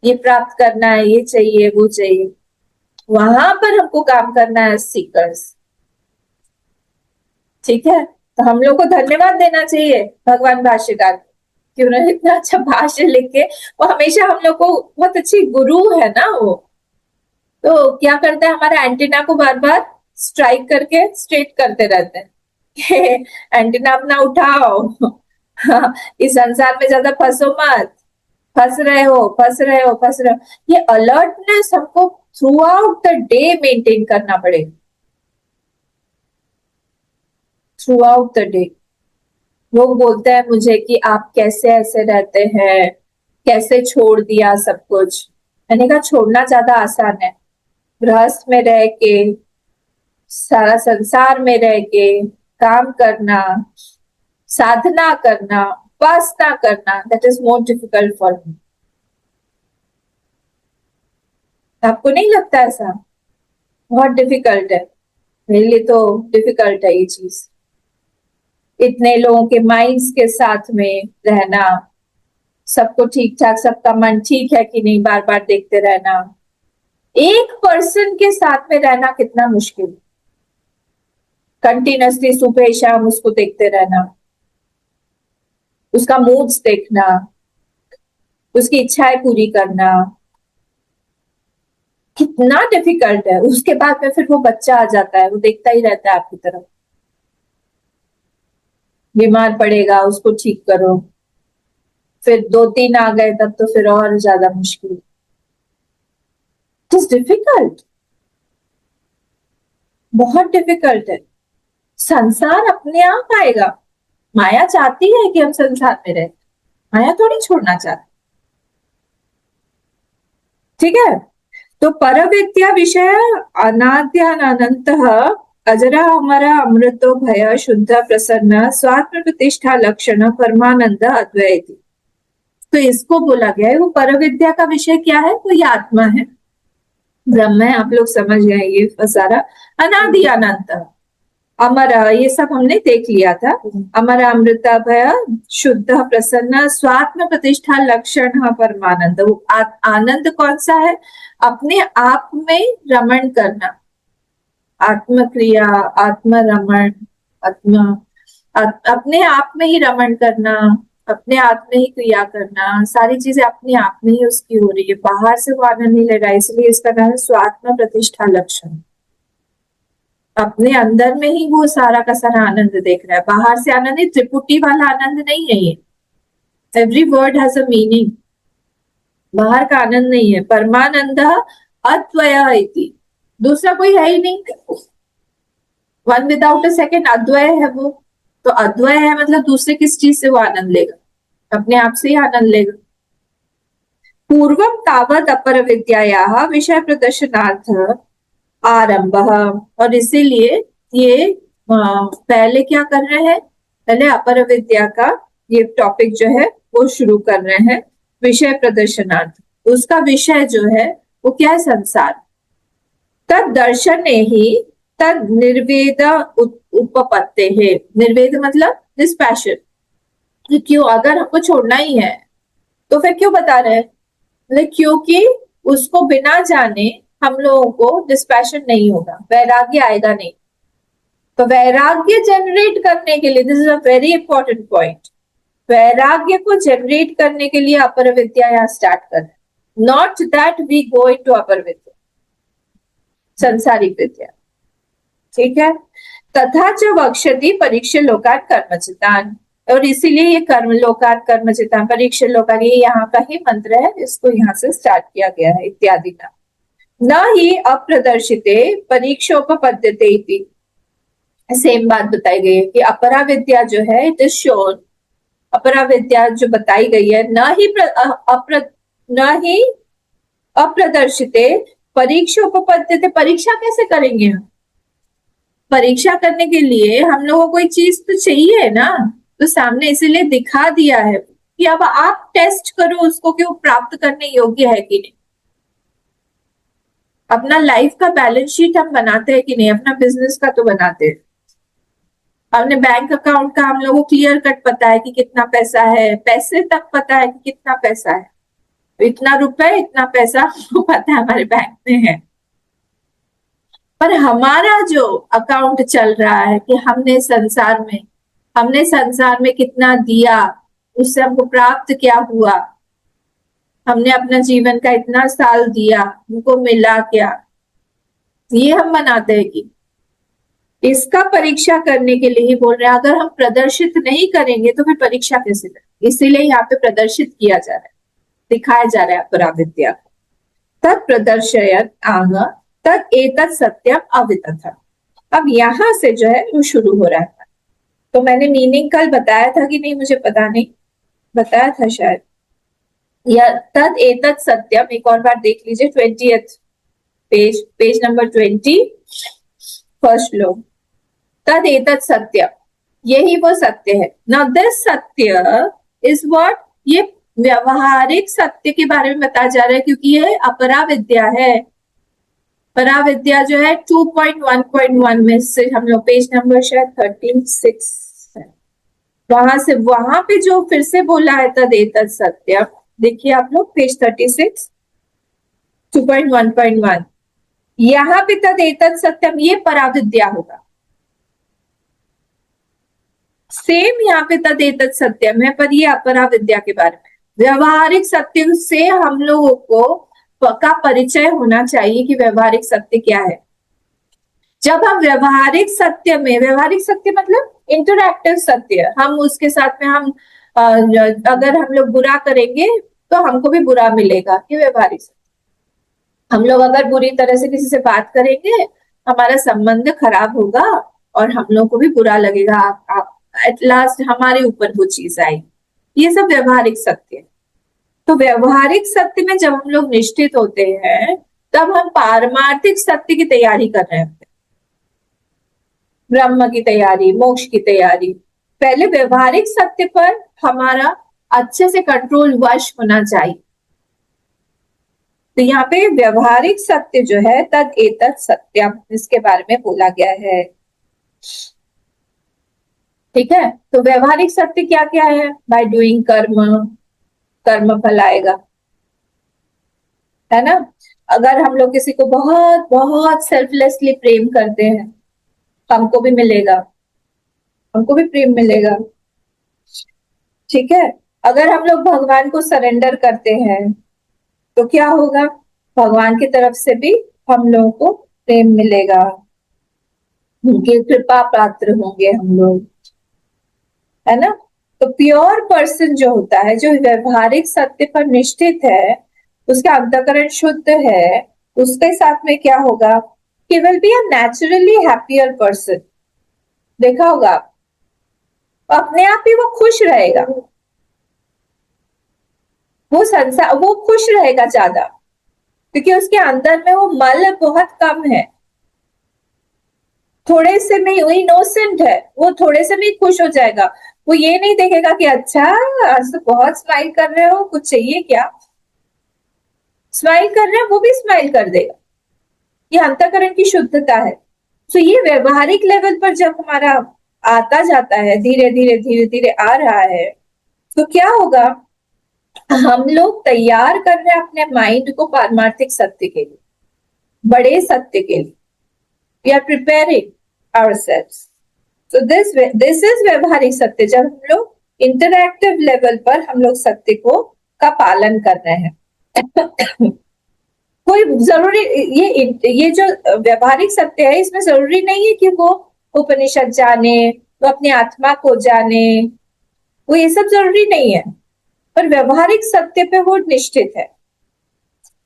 ये प्राप्त करना है, ये चाहिए, वो चाहिए। वहां पर हमको काम करना है सीकर्स। ठीक है, तो हम लोग को धन्यवाद देना चाहिए भगवान भाष्यकार को कि उन्होंने इतना अच्छा भाष्य लिख के, वो हमेशा हम लोग को, बहुत अच्छी गुरु है ना वो। तो क्या करते हैं, हमारा एंटीना को बार बार स्ट्राइक करके स्ट्रेट करते रहते हैं एंटीना अपना उठाओ इस संसार में ज्यादा फंसो मत, फंस रहे हो, फंस रहे हो, फंस रहे हो। ये अलर्टनेस हमको through out the day maintain करना पड़ेगा, थ्रू आउट द डे। लोग बोलते हैं मुझे कि आप कैसे ऐसे रहते हैं, कैसे छोड़ दिया सब कुछ। मैंने कहा छोड़ना ज्यादा आसान है, गृहस्थ में रह के, सारा संसार में रह के काम करना, साधना करना, उपासना करना, that is more difficult for me. आपको नहीं लगता ऐसा? बहुत डिफिकल्ट है, मेरे लिए तो डिफिकल्ट है ये चीज। इतने लोगों के माइंड्स के साथ में रहना, सबको ठीक ठाक, सबका मन ठीक है कि नहीं बार बार देखते रहना। एक पर्सन के साथ में रहना कितना मुश्किल, कंटिन्यूसली सुबह शाम उसको देखते रहना, उसका मूड्स देखना, उसकी इच्छाएं पूरी करना, कितना डिफिकल्ट है। उसके बाद में फिर वो बच्चा आ जाता है, वो देखता ही रहता है आपकी तरफ, बीमार पड़ेगा उसको ठीक करो, फिर 2-3 आ गए तब तो फिर और ज्यादा मुश्किल। इट इज डिफिकल्ट, बहुत डिफिकल्ट है। संसार अपने आप आएगा, माया चाहती है कि हम संसार में रहे, माया थोड़ी छोड़ना चाहती। ठीक है, तो परविद्या विषय अनाद्यानंत अजरा अमरा अमृतो भय शुद्ध प्रसन्न स्वात्म प्रतिष्ठा लक्षण परमानंद अद्वैत। तो इसको बोला गया है, वो परविद्या का विषय क्या है? वो ये आत्मा है, ब्रह्म है, आप लोग समझ गए ये सारा। अनादि अनंत अमर, ये सब हमने देख लिया था। अमर अमृत भय शुद्ध प्रसन्न स्वात्म प्रतिष्ठा लक्षण परमानंद। वो आनंद कौन सा है? अपने आप में रमण करना, आत्म क्रिया, आत्म रमण, आत्म अपने आप में ही रमण करना, अपने आप में ही क्रिया करना, सारी चीजें अपने आप में ही उसकी हो रही है, बाहर से वो आनंद नहीं ले रहा है। इसलिए इसका नाम है स्वात्म प्रतिष्ठा लक्षण। अपने अंदर में ही वो सारा का सारा आनंद देख रहा है, बाहर से आनंद नहीं, त्रिपुटी वाला आनंद नहीं है ये। Every word has a meaning, बाहर का आनंद नहीं है। परमानंद अद्वय इति, दूसरा कोई है ही नहीं, वन विदाउट अ सेकेंड, अद्वय है वो। तो अद्वय है मतलब दूसरे किस चीज से वो आनंद लेगा? अपने आप से ही आनंद लेगा। पूर्वम तावत अपर विद्यायाः विषय प्रदर्शनार्थ आरंभ, और इसीलिए ये पहले क्या कर रहे हैं, पहले अपर विद्या का ये टॉपिक जो है वो शुरू कर रहे हैं विषय प्रदर्शनार्थ। उसका विषय जो है वो क्या है? संसार। तद दर्शन ही तद निर्वेद उपपत्ते है। निर्वेद मतलब डिस्पैशन, क्यों? अगर हमको छोड़ना ही है तो फिर क्यों बता रहे हैं? मतलब क्योंकि उसको बिना जाने हम लोगों को डिस्पैशन नहीं होगा, वैराग्य आएगा नहीं। तो वैराग्य जनरेट करने के लिए, this is a very important point, वैराग्य को जनरेट करने के लिए अपर विद्या यहाँ स्टार्ट कर, not that we go into अपर विद्या, संसारिक विद्या। ठीक है, तथा च वक्षति परीक्ष लोकान कर्मचितान, और इसीलिए ये कर्म लोकान कर्मचितान परीक्ष लोकान, ये यहाँ का ही मंत्र है, इसको यहाँ से स्टार्ट किया गया है इत्यादि का। न ही अप्रदर्शिते परीक्षोपपद्यते इति, सेम बात बताई गई है कि अपरा विद्या जो है इट इज शोन, अपरा विद्या जो बताई गई है न ही अप्रदर्शिते परीक्षा उपपद्यते, परीक्षा कैसे करेंगे हम? परीक्षा करने के लिए हम लोगों को कोई चीज तो चाहिए ना, तो सामने इसीलिए दिखा दिया है कि अब आप टेस्ट करो उसको कि वो प्राप्त करने योग्य है कि नहीं। अपना लाइफ का बैलेंस शीट हम बनाते हैं कि नहीं, अपना बिजनेस का तो बनाते हैं। अपने बैंक अकाउंट का हम लोगों को क्लियर कट पता है कि कितना पैसा है, पैसे तक पता है कि कितना पैसा है, इतना रुपए इतना पैसा हमको पता है हमारे बैंक में है। पर हमारा जो अकाउंट चल रहा है कि हमने संसार में कितना दिया, उससे हमको प्राप्त क्या हुआ, हमने अपना जीवन का इतना साल दिया, हमको मिला क्या, ये हम बनाते हैं कि इसका परीक्षा करने के लिए ही बोल रहे हैं। अगर हम प्रदर्शित नहीं करेंगे तो फिर परीक्षा कैसे करेंगे? इसीलिए यहाँ पे प्रदर्शित किया जा रहा है, दिखाया जा रहा है अपराविद्या को। तत् प्रदर्शयत आह तत् एतत् सत्यम अवितथम। अब यहाँ से जो है वो शुरू हो रहा है। तो मैंने मीनिंग कल बताया था कि नहीं, मुझे पता नहीं, बताया था शायद। या तद एतत् सत्यम, एक और बार देख लीजिए 20th पेज नंबर 20, फर्स्ट लो। तद एतत् सत्यम, यही वो सत्य है। नाउ दिस सत्य इज व्हाट, ये व्यवहारिक सत्य के बारे में बताया जा रहा है, क्योंकि ये अपरा विद्या है। परा विद्या जो है 2.1.1 में से हम लोग पेज नंबर शायद 36 है, वहां से वहां पे जो फिर से बोला है तद एतत् सत्यम, देखिए आप लोग पेज 36 2.1.1, यहाँ पे तद एतत् सत्यम ये परा विद्या होगा। सेम यहाँ पे तद एतत् सत्यम है, पर ये अपरा विद्या के बारे में। व्यवहारिक सत्य से हम लोगों को का परिचय होना चाहिए कि व्यवहारिक सत्य क्या है। जब हम व्यवहारिक सत्य में, व्यवहारिक सत्य मतलब इंटरैक्टिव सत्य, हम उसके साथ में हम अगर हम लोग बुरा करेंगे तो हमको भी बुरा मिलेगा, ये व्यवहारिक सत्य। हम लोग अगर बुरी तरह से किसी से बात करेंगे, हमारा संबंध खराब होगा और हम लोग को भी बुरा लगेगा, एट लास्ट हमारे ऊपर वो चीज आएगी। ये सब व्यवहारिक सत्य है। तो व्यवहारिक सत्य में जब हम लोग निष्ठित होते हैं, तब हम पारमार्थिक सत्य की तैयारी कर रहे होते हैं, ब्रह्म की तैयारी, मोक्ष की तैयारी। पहले व्यवहारिक सत्य पर हमारा अच्छे से कंट्रोल वश होना चाहिए। तो यहाँ पे व्यवहारिक सत्य जो है तद एतत् सत्यम, इसके बारे में बोला गया है। ठीक है, तो व्यवहारिक सत्य क्या क्या है? बाय डूइंग कर्म, कर्म फल आएगा, है ना। अगर हम लोग किसी को बहुत बहुत सेल्फलेसली प्रेम करते हैं, हमको भी मिलेगा, हमको भी प्रेम मिलेगा। ठीक है, अगर हम लोग भगवान को सरेंडर करते हैं तो क्या होगा? भगवान की तरफ से भी हम लोगों को प्रेम मिलेगा, उनकी कृपा पात्र होंगे हम लोग, है ना। तो प्योर पर्सन जो होता है, जो व्यवहारिक सत्य पर निष्ठित है, उसका अंतःकरण शुद्ध है, उसके साथ में क्या होगा? He will be a naturally happier person. देखा होगा आप, अपने आप ही वो खुश रहेगा, वो खुश रहेगा ज्यादा, क्योंकि उसके अंदर में वो मल बहुत कम है, थोड़े से में वो इनोसेंट है, वो थोड़े से में खुश हो जाएगा। वो ये नहीं देखेगा कि अच्छा आज तो बहुत स्माइल कर रहे हो, कुछ चाहिए क्या, स्माइल कर रहे हैं वो भी स्माइल कर देगा। ये अंतःकरण की शुद्धता है। तो ये व्यवहारिक लेवल पर जब हमारा आता जाता है, धीरे धीरे धीरे धीरे आ रहा है, तो क्या होगा? हम लोग तैयार कर रहे हैं अपने माइंड को पारमार्थिक सत्य के लिए, बड़े सत्य के लिए। We are preparing ourselves. So this is व्यवहारिक सत्य, जब हम लोग इंटरैक्टिव लेवल पर हम लोग सत्य को का पालन कर रहे हैं। कोई जरूरी ये जो व्यवहारिक सत्य है, इसमें जरूरी नहीं है कि वो उपनिषद जाने, वो अपनी आत्मा को जाने, वो ये सब जरूरी नहीं है। पर व्यवहारिक सत्य पे वो निश्चित है,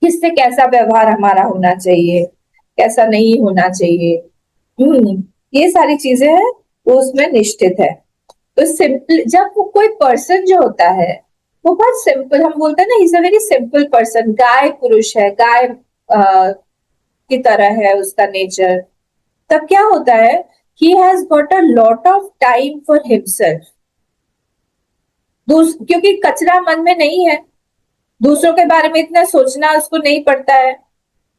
किससे कैसा व्यवहार हमारा होना चाहिए, कैसा नहीं होना चाहिए। ये सारी चीजें हैं वो उसमें निश्चित है। तो सिंपल, जब वो कोई पर्सन जो होता है वो बहुत सिंपल, हम बोलते हैं ना is a very simple person, गाय पुरुष है, गाय की तरह है उसका नेचर, तब क्या होता है, he has got a lot of time for himself. क्योंकि कचरा मन में नहीं है, दूसरों के बारे में इतना सोचना उसको नहीं पड़ता है,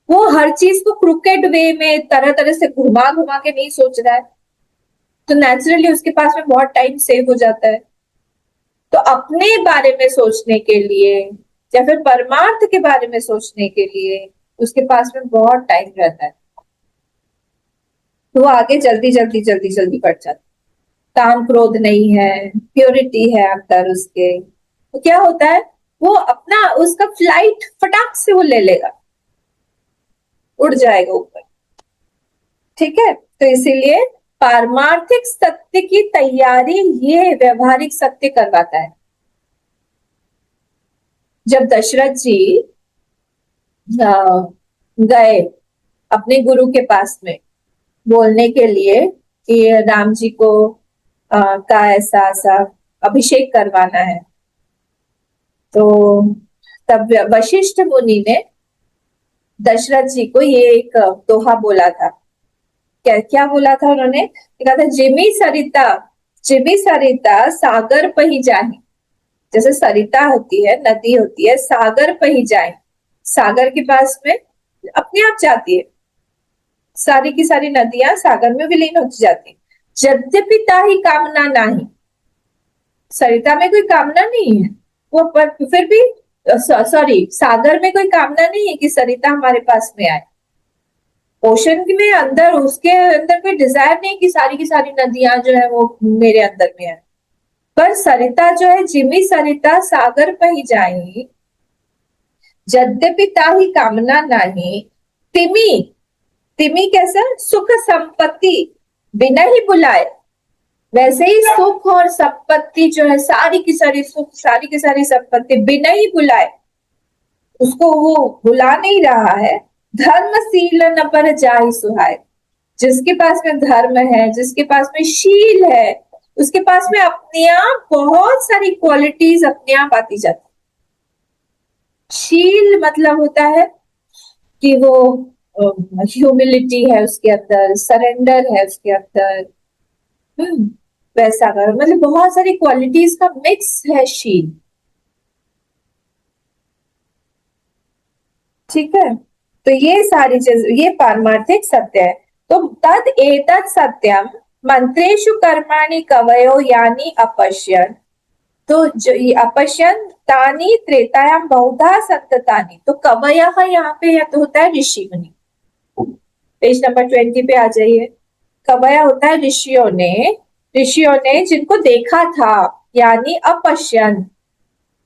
वो हर चीज को क्रिकेट वे में तरह तरह से घुमा घुमा के नहीं सोच रहा है, तो नेचुरली उसके पास में बहुत टाइम सेव हो जाता है। तो अपने बारे में सोचने के लिए या फिर परमार्थ के बारे में सोचने के लिए उसके पास में बहुत टाइम रहता है, तो वो आगे जल्दी जल्दी जल्दी जल्दी बढ़ जाता है। काम क्रोध नहीं है, प्योरिटी है अंदर उसके, तो क्या होता है, वो अपना उसका फ्लाइट फटाक से वो ले लेगा, उड़ जाएगा ऊपर। ठीक है, तो इसीलिए पारमार्थिक सत्य की तैयारी ये व्यवहारिक सत्य करवाता है। जब दशरथ जी गए अपने गुरु के पास में बोलने के लिए कि राम जी को का ऐसा ऐसा अभिषेक करवाना है, तो तब वशिष्ठ मुनि ने दशरथ जी को ये एक दोहा बोला था। क्या क्या बोला था उन्होंने, कहा था जिमी सरिता सागर पही जाही। जैसे सरिता होती है, नदी होती है, सागर पही जाए, सागर के पास में अपने आप जाती है, सारी की सारी नदियां सागर में विलीन होती जाती। यद्यपि ताहि कामना नाही, सरिता में कोई कामना नहीं है वो, पर फिर भी सॉरी सागर में कोई कामना नहीं है कि सरिता हमारे पास में आए। ओशन में अंदर उसके अंदर कोई डिजायर नहीं कि सारी की सारी नदियां जो है वो मेरे अंदर में है, पर सरिता जो है, जिमी सरिता सागर पही जाई, यद्यपि ताहि कामना नाही, तिमी तिमी कैसा, सुख संपत्ति बिना ही बुलाए। वैसे ही सुख और संपत्ति जो है, सारी की सारी सुख, सारी की सारी संपत्ति बिना ही बुलाए, उसको वो बुला नहीं रहा है। धर्मशील न पर जाहि सुहाए, जिसके पास में धर्म है, जिसके पास में शील है, उसके पास में अपने आप बहुत सारी क्वालिटीज अपने आप आती जाती। शील मतलब होता है कि वो ह्यूमिलिटी है उसके अंदर, सरेंडर है उसके अंदर, वैसा कर, मतलब बहुत सारी क्वालिटीज का मिक्स है शील। ठीक है, तो ये सारी चीज, ये पारमार्थिक सत्य है। तो तद एतत् सत्यम मंत्रेषु कर्माणि कवयो यानी अपश्यन, तो जो ये अपश्यन तानी त्रेतायाम बहुधा संततानि, तो कवयः यहाँ पे या तो होता है ऋषि मुनि, पेज नंबर 20 पे आ जाइए। कवया होता है ऋषियों ने जिनको देखा था, यानी अपश्यन,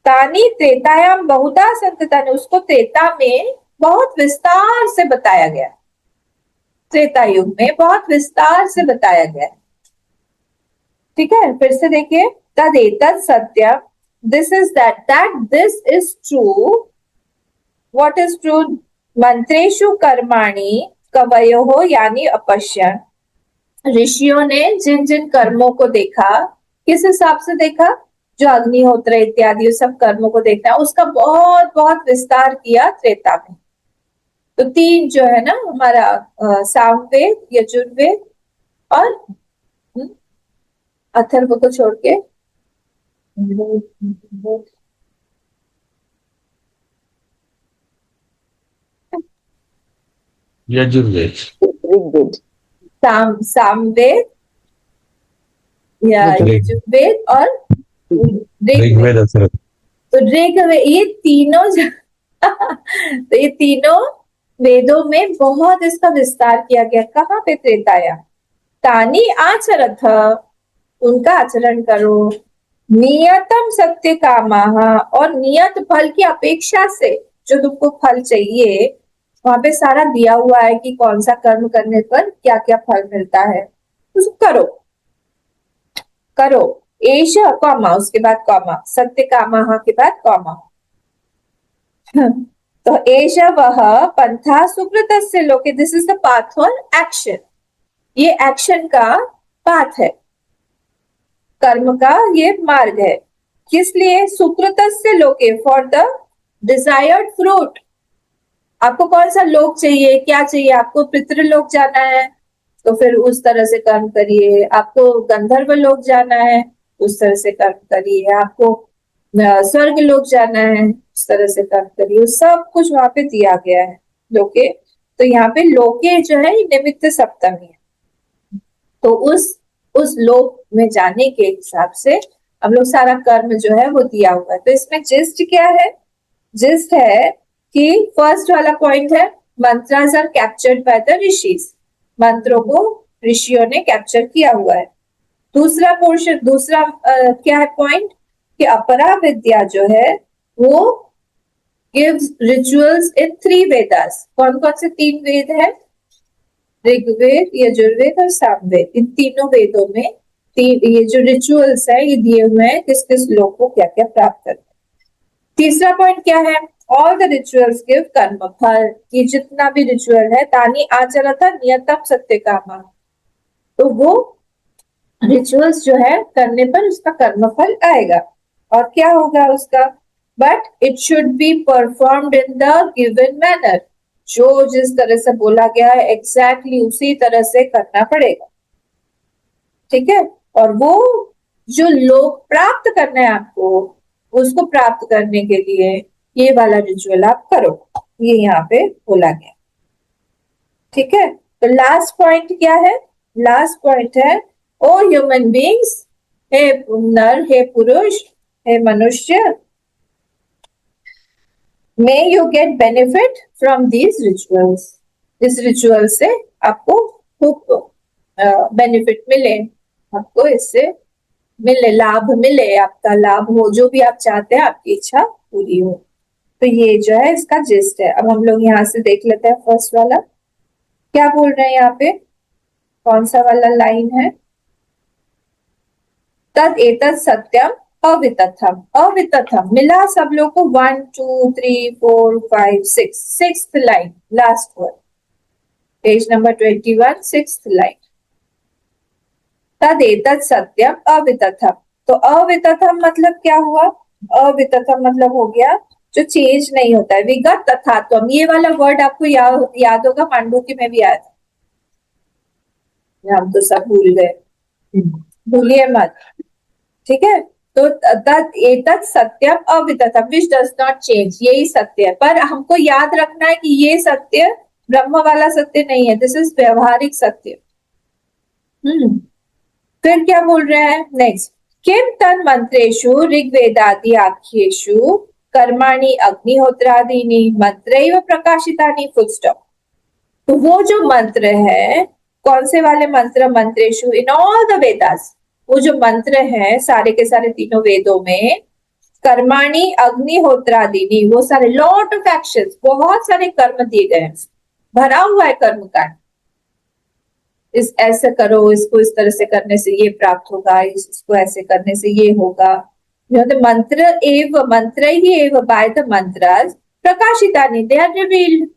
तानी त्रेतायाम बहुधा संततानि, उसको त्रेता में बहुत विस्तार से बताया गया, त्रेता युग में बहुत विस्तार से बताया गया। ठीक है, फिर से देखिए, तदेतत् सत्यम, this is that this is true. What is true, मंत्रेषु कर्माणि कवयोः यानी अपश्यन, ऋषियों ने जिन जिन कर्मों को देखा, किस हिसाब से देखा, जो अग्निहोत्र इत्यादि सब कर्मों को देखना, उसका बहुत बहुत विस्तार किया त्रेता में। तो तीन जो है ना हमारा सामवेद, यजुर्वेद और अथर्व को छोड़ के, यजुर्वेद, ऋग्वेद, सामवेद या यजुर्वेद और ऋग्वेद, अथर्व। तो ऋग्वेद, ये तीनों तो ये तीनों वेदों में बहुत इसका विस्तार किया गया। कहाँ पे, त्रेताया, तानी आचरथ, उनका आचरण करो, नियतम सत्य कामाः, और नियत फल की अपेक्षा से जो तुमको फल चाहिए, वहां पे सारा दिया हुआ है कि कौन सा कर्म करने पर क्या क्या फल मिलता है, उसको करो करो। एष कॉमा, उसके बाद कॉमा, सत्य कामाः के बाद कॉमा। तो एष वह पंथा सुकृतस्य लोके, this is the path for action. ये एक्शन का पाथ है, कर्म का ये मार्ग है। किस लिए? सुकृतस्य लोके, फॉर द डिजायर्ड फ्रूट। आपको कौन सा लोक चाहिए, क्या चाहिए? आपको पितृलोक जाना है तो फिर उस तरह से कर्म करिए, आपको गंधर्व लोक जाना है उस तरह से कर्म करिए, आपको स्वर्ग लोक जाना है उस तरह से कर्म करिए। सब कुछ वहां पे दिया गया है लोके। तो यहाँ पे लोके जो है निमित्त सप्तमी है, तो उस लोक में जाने के हिसाब से हम लोग सारा कर्म जो है वो दिया हुआ है। तो इसमें जिस्ट क्या है? जिस्ट है कि फर्स्ट वाला पॉइंट है mantras are captured by the rishis, मंत्रों को ऋषियों ने कैप्चर किया हुआ है। दूसरा पोर्शन, दूसरा क्या है पॉइंट कि अपरा विद्या जो है वो गिव्स रिचुअल्स इन 3 वेदास। कौन कौन से 3 वेद है? ऋग्वेद, यजुर्वेद और सामवेद। इन तीनों वेदों में ये जो रिचुअल्स है ये दिए हुए हैं किस किस लोग को क्या क्या प्राप्त करना है। तीसरा पॉइंट क्या है? ऑल द रिचुअल्स गिव कर्म फल। ये जितना भी रिचुअल है, तानी आचरता नियतम सत्य कामा, तो वो रिचुअल्स जो है करने पर उसका कर्म फल आएगा। और क्या होगा उसका? But it should be performed in the given manner. जो जिस तरह से बोला गया है एग्जैक्टली उसी तरह से करना पड़ेगा, ठीक है। और वो जो लोग प्राप्त करना है आपको, उसको प्राप्त करने के लिए ये वाला रिचुअल आप करो, ये यहाँ पे बोला गया, ठीक है। तो लास्ट पॉइंट क्या है? लास्ट पॉइंट है ओ ह्यूमन बींग्स, हे नर, हे पुरुष, हे मनुष्य, may you get benefit from these rituals. इस रिचुअल से आपको खूब बेनिफिट मिले, आपको इससे मिले, लाभ मिले, आपका लाभ हो, जो भी आप चाहते हैं आपकी इच्छा पूरी हो। तो ये जो है इसका जिस्ट है। अब हम लोग यहाँ से देख लेते हैं फर्स्ट वाला क्या बोल रहे हैं यहाँ पे, कौन सा वाला लाइन है? तद एतद सत्यम अवितथम। अवितथम मिला सब लोग को 1 2 3 4 5 6, sixth line, last word, page number 21, sixth line. तद एतद सत्यम अवितथम। तो अवितथम मतलब क्या हुआ? अवितथम मतलब हो गया जो चेंज नहीं होता है। विगत तथात्वम, ये वाला वर्ड आपको याद होगा, मांडुक्य में भी आया था, हम तो सब भूल गए, भूलिए मत, ठीक है। तो तद एतद सत्यम अवितथम, विच डज नॉट चेंज, यही सत्य है। पर हमको याद रखना है कि ये सत्य ब्रह्म वाला सत्य नहीं है, दिस इज व्यवहारिक सत्य। फिर क्या बोल रहे हैं नेक्स्ट? किम तन मंत्रेषु ऋग्वेदादि आख्येषु कर्माणि अग्निहोत्रादीनि मंत्रैव प्रकाशितानि, फुल स्टॉप। तो वो जो मंत्र है, कौन से वाले मंत्र? मंत्रेषु, इन ऑल द वेदास, वो जो मंत्र है सारे के सारे तीनों वेदों में, कर्माणि अग्निहोत्रादीनि, वो सारे लॉट ऑफ एक्शंस, बहुत सारे कर्म दिए गए हैं, भरा हुआ है कर्म कांड। इस ऐसे करो, इसको इस तरह से करने से ये प्राप्त होगा, इसको ऐसे करने से ये होगा। मंत्र एव मंत्र ही एव बाय द मंत्रास प्रकाशितानि, दे आर रिवील्ड,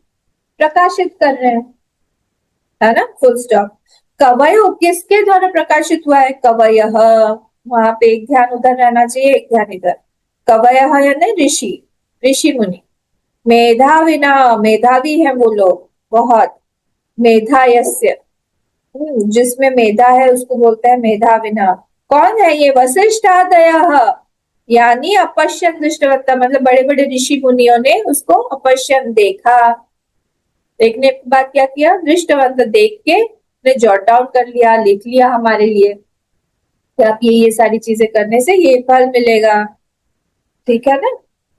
प्रकाशित कर रहे हैं, है ना, फुल स्टॉप। कवयो किसके द्वारा प्रकाशित हुआ है? कवयः, वहां पे एक ध्यान उधर रहना चाहिए, एक ध्यान इधर। कवयः यानी ऋषि, ऋषि मुनि। मेधाविना, मेधावी है वो लोग बहुत। मेधायस्य, जिसमें मेधा है उसको बोलते हैं मेधाविना। कौन है ये? वशिष्ठादयः, यानी अपश्यन दृष्टवंता, मतलब बड़े बड़े ऋषि मुनियों ने उसको अपश्यन देखा। देखने के बाद क्या किया? दृष्टवंत, देख के ने जॉट डाउन कर लिया, लिख लिया हमारे लिए कि आप ये सारी चीजें करने से ये फल मिलेगा, ठीक है ना।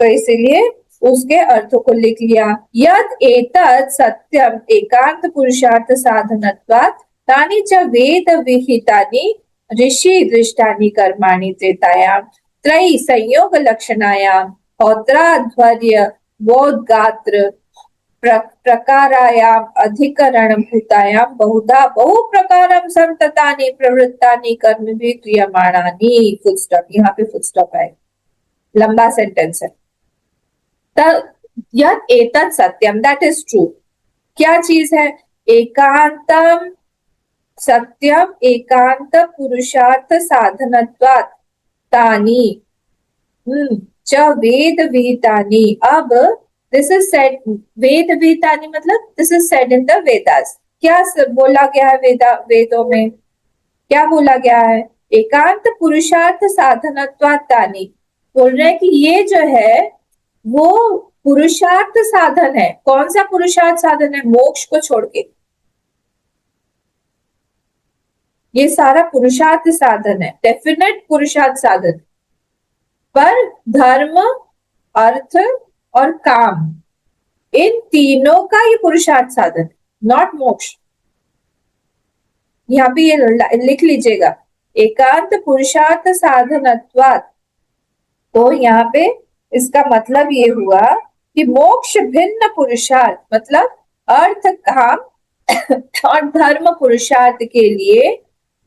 तो इसीलिए उसके अर्थों को लिख लिया। यद एतद सत्यम एकांत पुरुषार्थ साधनत्वात् तानि च वेद विहितानि ऋषि दृष्टानि कर्माणि त्रेतायां त्रयी संयोग लक्षणायां होत्राध्वर्य बोधगात्र प्रकारायाम अधिकरण भूतायां बहुधा बहु प्रकारम संततानि प्रवृत्तानि कर्म भी क्रियमाणानि, फुल स्टॉप। यहाँ पे फुल स्टॉप है, लंबा सेंटेंस है। यद एतद सत्यम, दैट इज ट्रू। क्या चीज है? एकांतम सत्यम एकांत पुरुषार्थ साधनत्वात् तानि च वेद विहितानि। अब दिस इज सेड, वेद विहितानि मतलब this is said in the Vedas. क्या बोला गया है वेदों में? क्या बोला गया है? एकांत पुरुषार्थ साधनत्वात् तानि। बोल रहे हैं कि ये जो है वो पुरुषार्थ साधन है। कौन सा पुरुषार्थ साधन है? मोक्ष को छोड़ के ये सारा पुरुषार्थ साधन है, डेफिनेट पुरुषार्थ साधन। पर धर्म, अर्थ और काम, इन तीनों का ये पुरुषार्थ साधन, नॉट मोक्ष। यहाँ पे ये लिख लीजिएगा, एकांत पुरुषार्थ साधनत्वात्। तो यहाँ पे इसका मतलब ये हुआ कि मोक्ष भिन्न पुरुषार्थ, मतलब अर्थ, काम और धर्म पुरुषार्थ के लिए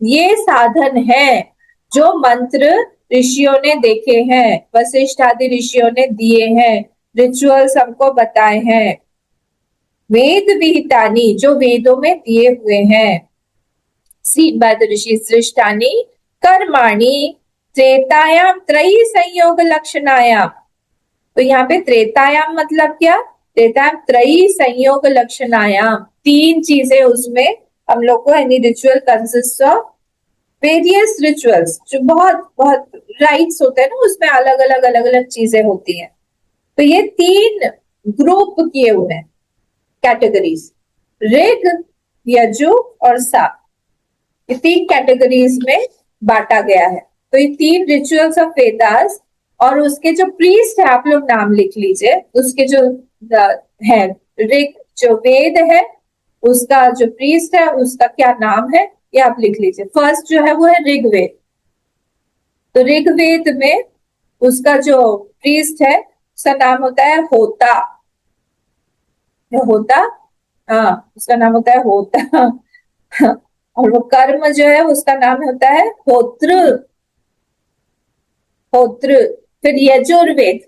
ये साधन है जो मंत्र ऋषियों ने देखे हैं, वशिष्ठ आदि ऋषियों ने दिए हैं, रिचुअल्स हमको बताए हैं। वेद विहितानि, जो वेदों में दिए हुए हैं। श्रीमद ऋषि सृष्टानि कर्माणि त्रेतायाम त्रयी संयोग लक्षणायाम। तो यहाँ पे त्रेतायाम मतलब क्या? त्रेतायाम त्रयी संयोग लक्षणायाम, तीन चीजें उसमें हम लोग को, any ritual consist of various rituals, जो बहुत बहुत राइट्स होते हैं ना, उसमें अलग अलग चीजें होती हैं। तो ये तीन ग्रुप किए हुए हैं, कैटेगरीज, ऋग, यजु और साम, ये तीन कैटेगरीज में बांटा गया है। तो ये तीन रिचुअल्स ऑफ वेदास, और उसके जो प्रीस्ट है, आप लोग नाम लिख लीजिए, उसके जो है, ऋग जो वेद है उसका जो प्रीस्ट है उसका क्या नाम है ये आप लिख लीजिए। फर्स्ट जो है वो है ऋग्वेद। तो ऋग्वेद में उसका जो प्रीस्ट है उसका नाम होता है होता। होता, हाँ, उसका नाम होता है होता। और वो कर्म जो है उसका नाम होता है होत्र। होत्र। फिर यजुर्वेद,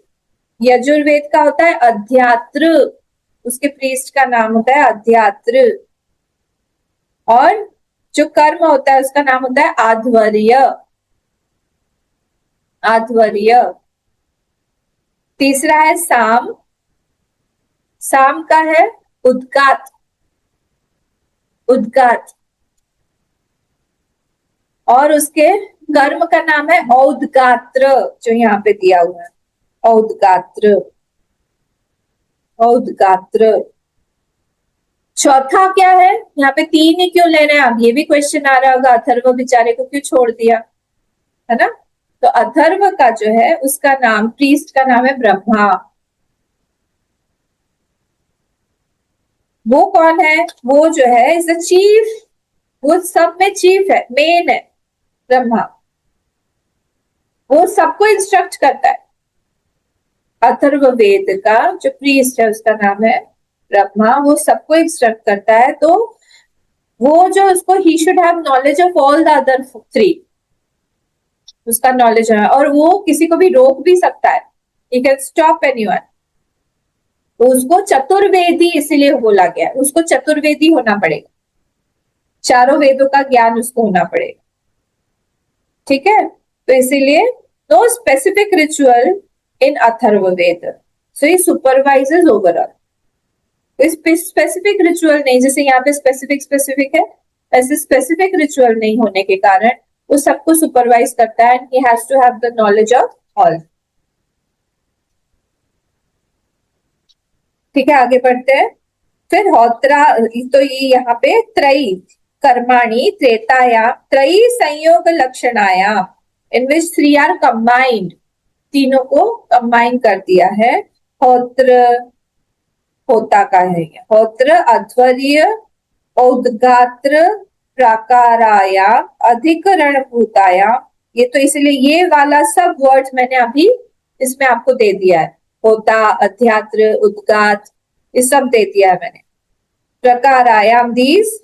यजुर्वेद का होता है अध्यात्र, उसके प्रीस्ट का नाम होता है अध्यात्र। और जो कर्म होता है उसका नाम होता है आध्वर्य। आध्वर्य। तीसरा है साम, साम का है उद्गात। उद्गात। और उसके कर्म का नाम है औदगात्र, जो यहाँ पे दिया हुआ है, औदगात्र। औदगात्र। चौथा क्या है? यहाँ पे तीन ही क्यों ले रहे हैं आप? ये भी क्वेश्चन आ रहा होगा, अथर्व बेचारे को क्यों छोड़ दिया, है ना? तो अथर्व का जो है उसका नाम, प्रीस्ट का नाम है ब्रह्मा। वो कौन है? वो जो है इज द चीफ, वो सब में चीफ है, मेन है ब्रह्मा। वो सबको इंस्ट्रक्ट करता है। अथर्व वेद का जो प्रीस्ट है उसका नाम है ब्रह्मा, वो सबको इंस्ट्रक्ट करता है। तो वो जो उसको, he should have knowledge of all the other three, उसका नॉलेज है, और वो किसी को भी रोक भी सकता है, ही कैन स्टॉप एनीवन। तो उसको चतुर्वेदी इसीलिए बोला गया, उसको चतुर्वेदी होना पड़ेगा, चारों वेदों का ज्ञान उसको होना पड़ेगा, ठीक है? तो इसीलिए नो स्पेसिफिक रिचुअल इन अथर्ववेद, सो ही सुपरवाइजेस ओवरऑल। स्पेसिफिक रिचुअल नहीं, जैसे यहाँ पे स्पेसिफिक है, ऐसे स्पेसिफिक रिचुअल नहीं होने के कारण वो सबको सुपरवाइज करता है, he has to have the knowledge of all. ठीक है, आगे बढ़ते हैं। फिर होत्रा, तो ये यहाँ पे त्रयी कर्माणि त्रेताया त्रयी संयोग लक्षणाया, इन विच थ्री आर कंबाइंड, तीनों को कंबाइन कर दिया है। होत्र, होता का है ये, होत्र, अध्वर्य, औदगात्र, प्राकाराया, अधिकरण भूताया। ये तो इसलिए ये वाला सब वर्ड्स मैंने अभी इसमें आपको दे दिया है, होता, अध्यात्र, उद्गात, ये सब दे दिया है मैंने। प्रकारायाम, these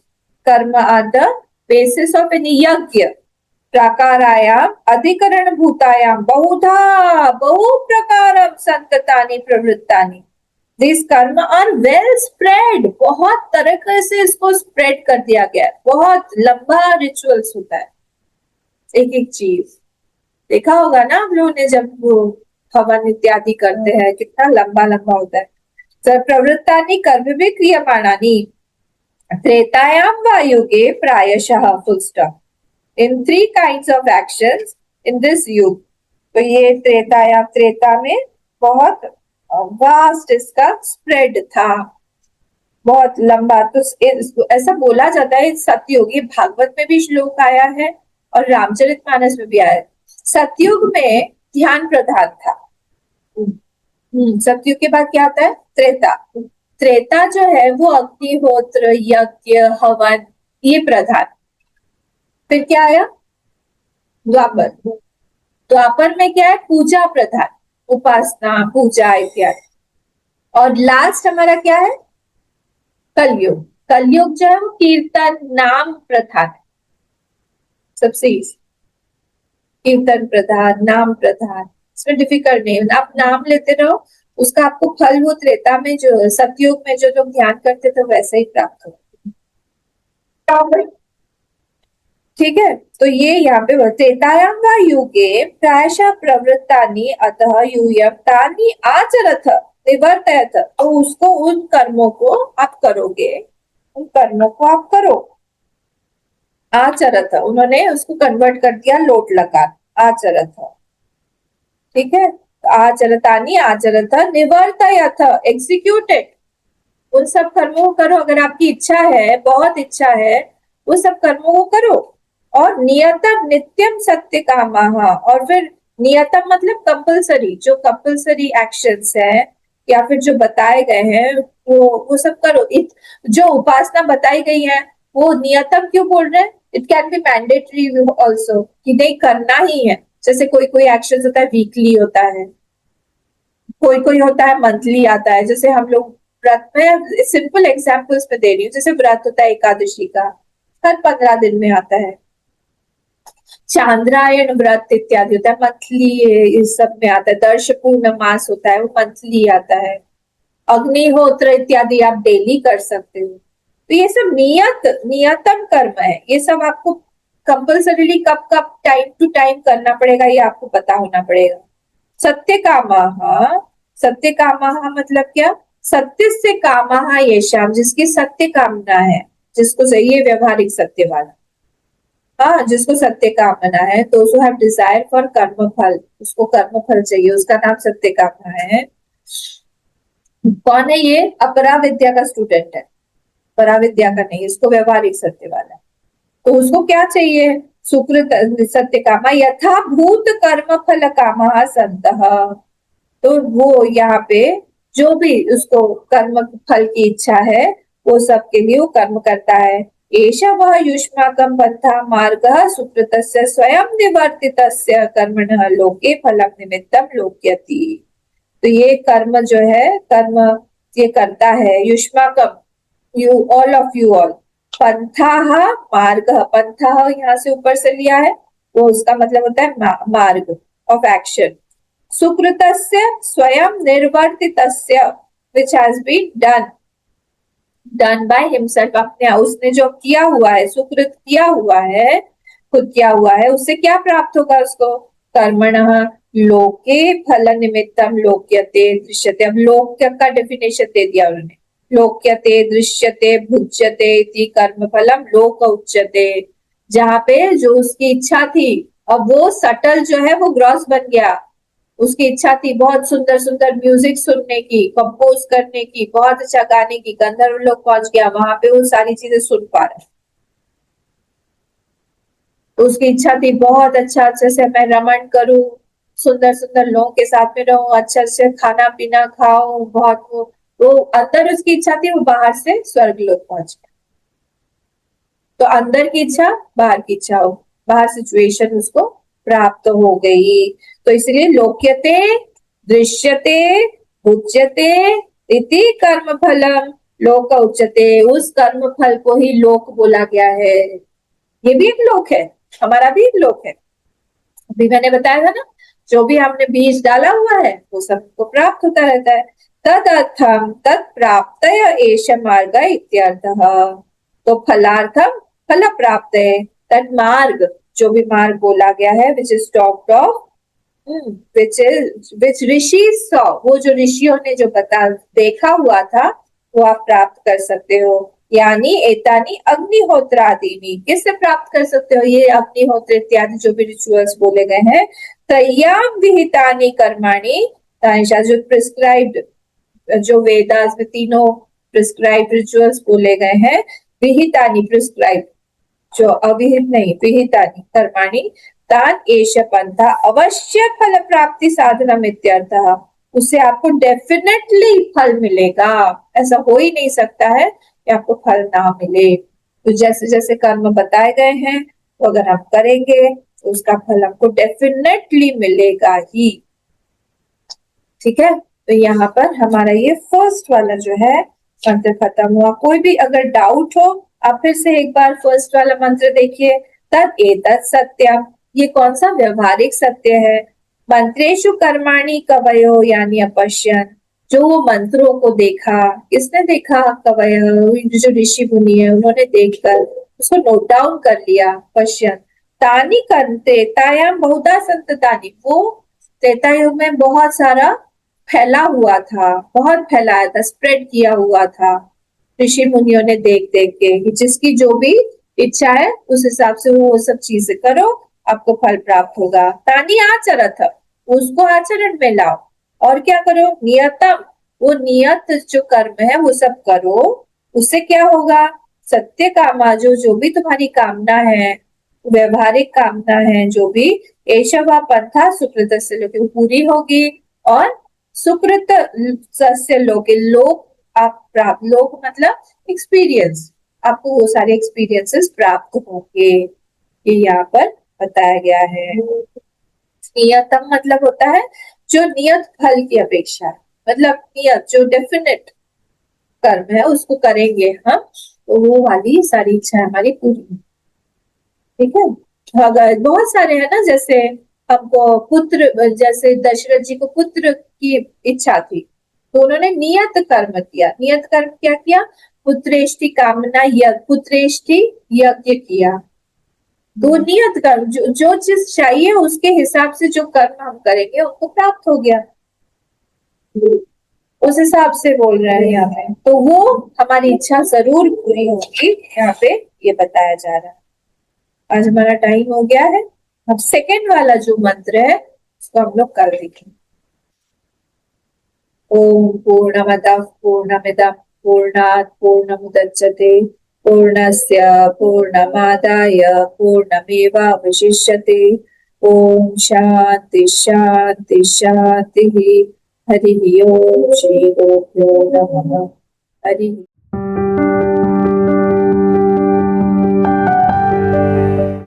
karma are the basis of any yajna. प्राकारायाम, अधिकरण भूतायाम, बहुधा बहु प्रकारम संततानि प्रवृत्तानि। This karma are well spread, बहुत तरीके से इसको स्प्रेड कर दिया गया है, बहुत लंबा रिचुअल्स होता है एक एक चीज। देखा होगा ना आप लोगों ने, जब वो हवन इत्यादि करते हैं कितना लंबा लंबा होता है। प्रवृत्तानि कर्मभिः क्रियमाणानि त्रेतायाम वा युगे प्रायशः, full stop, in 3 kinds of actions in this युग। तो ये त्रेता में बहुत वास्ट इसका स्प्रेड था, बहुत लंबा। तो ऐसा बोला जाता है सतयुग, ये भागवत में भी श्लोक आया है और रामचरितमानस में भी आया है। सतयुग में ध्यान प्रधान था। सतयुग के बाद क्या आता है? त्रेता। त्रेता जो है वो अग्निहोत्र, यज्ञ, हवन, ये प्रधान। फिर क्या आया? द्वापर। द्वापर में क्या है? पूजा प्रधान, उपासना, पूजा इत्यादि। और लास्ट हमारा क्या है? कलयुग। कलयुग जो है वो कीर्तन, नाम प्रधान है, सबसे easy। कीर्तन प्रधान, नाम प्रधान, इसमें डिफिकल्ट नहीं। आप नाम लेते रहो, उसका आपको फल वो त्रेता में, जो सतयुग में जो लोग ध्यान करते थे वैसे ही प्राप्त हो। ठीक है, तो ये यहाँ पे त्रेतायाम वा युगे प्रायशः प्रवृत्तानि अतः यूयम तानि आचरथ निवर्तयत। तो उसको, उन कर्मों को आप करोगे, उन कर्मों को आप करो। आचरथ, उन्होंने उसको कन्वर्ट कर दिया लोट लकार, आचरथ। ठीक है, आचरतानि आचरथ निवर्तयथ, एग्जीक्यूटेड। उन सब कर्मों को करो, अगर आपकी इच्छा है, बहुत इच्छा है, वो सब कर्मों को करो। और नियतम नित्यम सत्य कामः, और फिर नियतम मतलब कंपलसरी, जो कंपलसरी एक्शंस है या फिर जो बताए गए हैं वो सब करो। जो उपासना बताई गई है वो नियतम क्यों बोल रहे हैं? It can be mandatory also, कि नहीं करना ही है। जैसे कोई कोई एक्शन होता है वीकली होता है, कोई कोई होता है मंथली आता है। जैसे हम लोग व्रत में, सिंपल एग्जाम्पल्स में दे रही हूँ, जैसे व्रत होता है एकादशी का, हर 15 दिन में आता है। चांद्रायण व्रत इत्यादि होता है, मंथली, इस सब में आता है। दर्श पूर्ण मास होता है, वो मंथली आता है। अग्निहोत्र इत्यादि आप डेली कर सकते हो। तो ये सब नियतम कर्म है, ये सब आपको कंपल्सरीली कब कब टाइम टू टाइम करना पड़ेगा, ये आपको पता होना पड़ेगा। सत्य कामः, सत्य कामः मतलब क्या? सत्य से कामः येषाम, जिसकी सत्य कामना है, जिसको चाहिए व्यवहारिक सत्य वाला, हाँ, जिसको सत्य कामना है, तो उसको हैव डिजायर फॉर कर्म फल, उसको कर्म फल चाहिए, उसका नाम सत्य कामना है। कौन है ये? अपरा विद्या का स्टूडेंट है, परा विद्या का नहीं, इसको व्यवहारिक सत्य वाला। तो उसको क्या चाहिए? सुकृत सत्य कामा यथा भूत कर्म फल कामा संतः। तो वो यहाँ पे जो भी उसको कर्म फल की इच्छा है, वो सबके लिए वो कर्म करता है। एषा वह युष्माकं पंथा मार्गः सुकृतस्य स्वयं निवर्तितस्य कर्मणः लोके फलं निमित्तं लोक्यति। तो ये कर्म जो है, कर्म ये करता है युष्माकं, you, all of you all. पंथाः मार्गः, पंथाः यहाँ से ऊपर से लिया है, वो उसका मतलब होता है मार्ग ऑफ एक्शन। सुकृतस्य स्वयं निर्वर्तितस्य, which has been done by himself, अपने, उसने जो किया हुआ है, सुकृत किया हुआ है, खुद किया हुआ है, उससे क्या प्राप्त होगा उसको? कर्मणः लोके फल निमित्तम लोक्यते दृश्यते। अब लोक का डेफिनेशन दे दिया उन्होंने, लोक्यते दृश्यते भुज्यते इति कर्म फलम लोक उच्यते। जहाँ पे जो उसकी इच्छा थी, अब वो सटल जो है वो ग्रॉस बन गया। उसकी इच्छा थी बहुत सुंदर सुंदर म्यूजिक सुनने की, कंपोज करने की, बहुत अच्छा गाने की, गंधर्व लोग पहुंच गया, वहां पे वो सारी चीजें सुन पा रहे। तो उसकी इच्छा थी बहुत अच्छा अच्छे से मैं रमण करूं, सुंदर सुंदर लोगों के साथ में रहूं, अच्छे से खाना पीना खाऊं, बहुत वो अंदर उसकी इच्छा थी, वो बाहर से स्वर्ग लोग पहुंच गया। तो अंदर की इच्छा, बाहर की इच्छा हो, बाहर सिचुएशन उसको प्राप्त हो गई। तो इसलिए लोक्यते दृश्यते उच्यते इति कर्म फलम लोक उच्यते, उस कर्म फल को ही लोक बोला गया है। ये भी एक लोक है, हमारा भी एक लोक है। अभी मैंने बताया था ना, जो भी हमने बीज डाला हुआ है वो सबको प्राप्त होता रहता है। तदर्थम तत्प्राप्तय एष मार्ग इत्यर्थः। तो फलार्थम फल प्राप्त है, तन्मार्ग जो भी मार्ग बोला गया है, which is talked of, which Rishi saw, वो जो ऋषियों ने जो बता देखा हुआ था वो आप प्राप्त कर सकते हो। यानी एतानी अग्निहोत्रादीनी, किससे प्राप्त कर सकते हो? ये अग्निहोत्र इत्यादि जो भी रिचुअल्स बोले गए हैं, तय्याम विहितानि कर्माणि, जो प्रिस्क्राइब्ड, जो वेदास में तीनों प्रिस्क्राइब्ड रिचुअल्स बोले गए हैं, विहितानि प्रिस्क्राइब्ड, जो अविहित नहीं, विहितानि कर्माणि, तान एष पंथा अवश्य फल प्राप्ति साधनम इत्यर्थः। उससे आपको डेफिनेटली फल मिलेगा, ऐसा हो ही नहीं सकता है कि आपको फल ना मिले। तो जैसे जैसे कर्म बताए गए हैं, तो अगर हम करेंगे तो उसका फल हमको डेफिनेटली मिलेगा ही। ठीक है, तो यहाँ पर हमारा ये फर्स्ट वाला जो है मंत्र खत्म हुआ। कोई भी अगर डाउट हो, आप फिर से एक बार फर्स्ट वाला मंत्र देखिए। तद एतत् सत्यम, ये कौन सा व्यवहारिक सत्य है? मंत्रेषु कर्माणि कवयो यानी अपश्यन, जो वो मंत्रों को देखा, किसने देखा? कवयो, जो ऋषि मुनि है उन्होंने देखकर उसको नोट डाउन कर लिया। पश्यन तानी करते तायाम बहुधा संततानी, वो त्रेता युग में बहुत सारा फैला हुआ था, बहुत फैलाया था, स्प्रेड किया हुआ था ऋषि मुनियों ने देख देख के, कि जिसकी जो भी इच्छा है उस हिसाब से वो सब चीजें करो, आपको फल प्राप्त होगा। तानी आचरथ, उसको आचरण में लाओ। और क्या करो? नियतम, वो नियत जो कर्म है वो सब करो, उससे क्या होगा? सत्य कामा, जो भी तुम्हारी कामना है, व्यवहारिक कामना है जो भी, एषवा पंथा सुकृत से पूरी होगी, और सुकृत सस्य लोके, लोक आप प्राप्त, लोक मतलब एक्सपीरियंस, आपको वो सारे एक्सपीरियंसेस प्राप्त होंगे, ये यहाँ पर बताया गया है। नियतम मतलब होता है जो नियत फल की अपेक्षा है, मतलब नियत जो डेफिनेट कर्म है उसको करेंगे हम, तो वो वाली सारी इच्छा हमारी पूरी। ठीक है, अगर बहुत सारे है ना, जैसे हमको पुत्र, जैसे दशरथ जी को पुत्र की इच्छा थी, तो उन्होंने नियत कर्म किया। नियत कर्म क्या किया? पुत्रेष्टि कामना यज्ञ, पुत्रेष्टि यज्ञ किया। तो नियत कर्म, जो चीज चाहिए उसके हिसाब से जो कर्म हम करेंगे उनको प्राप्त हो गया, उस हिसाब से बोल रहे हैं यहाँ पे। तो वो हमारी इच्छा जरूर पूरी होगी, यहाँ पे ये बताया जा रहा है। आज हमारा टाइम हो गया है, अब सेकेंड वाला जो मंत्र है उसको हम लोग कल देखेंगे। ओम पूर्णमदः पूर्णमिदं पूर्णात् पूर्णमुदच्यते पूर्णस्य पूर्णमादाय पूर्णमेवावशिष्यते। ओम शांति शांति शांति। हरि ओम। श्री गुरुभ्यो नमः। हरि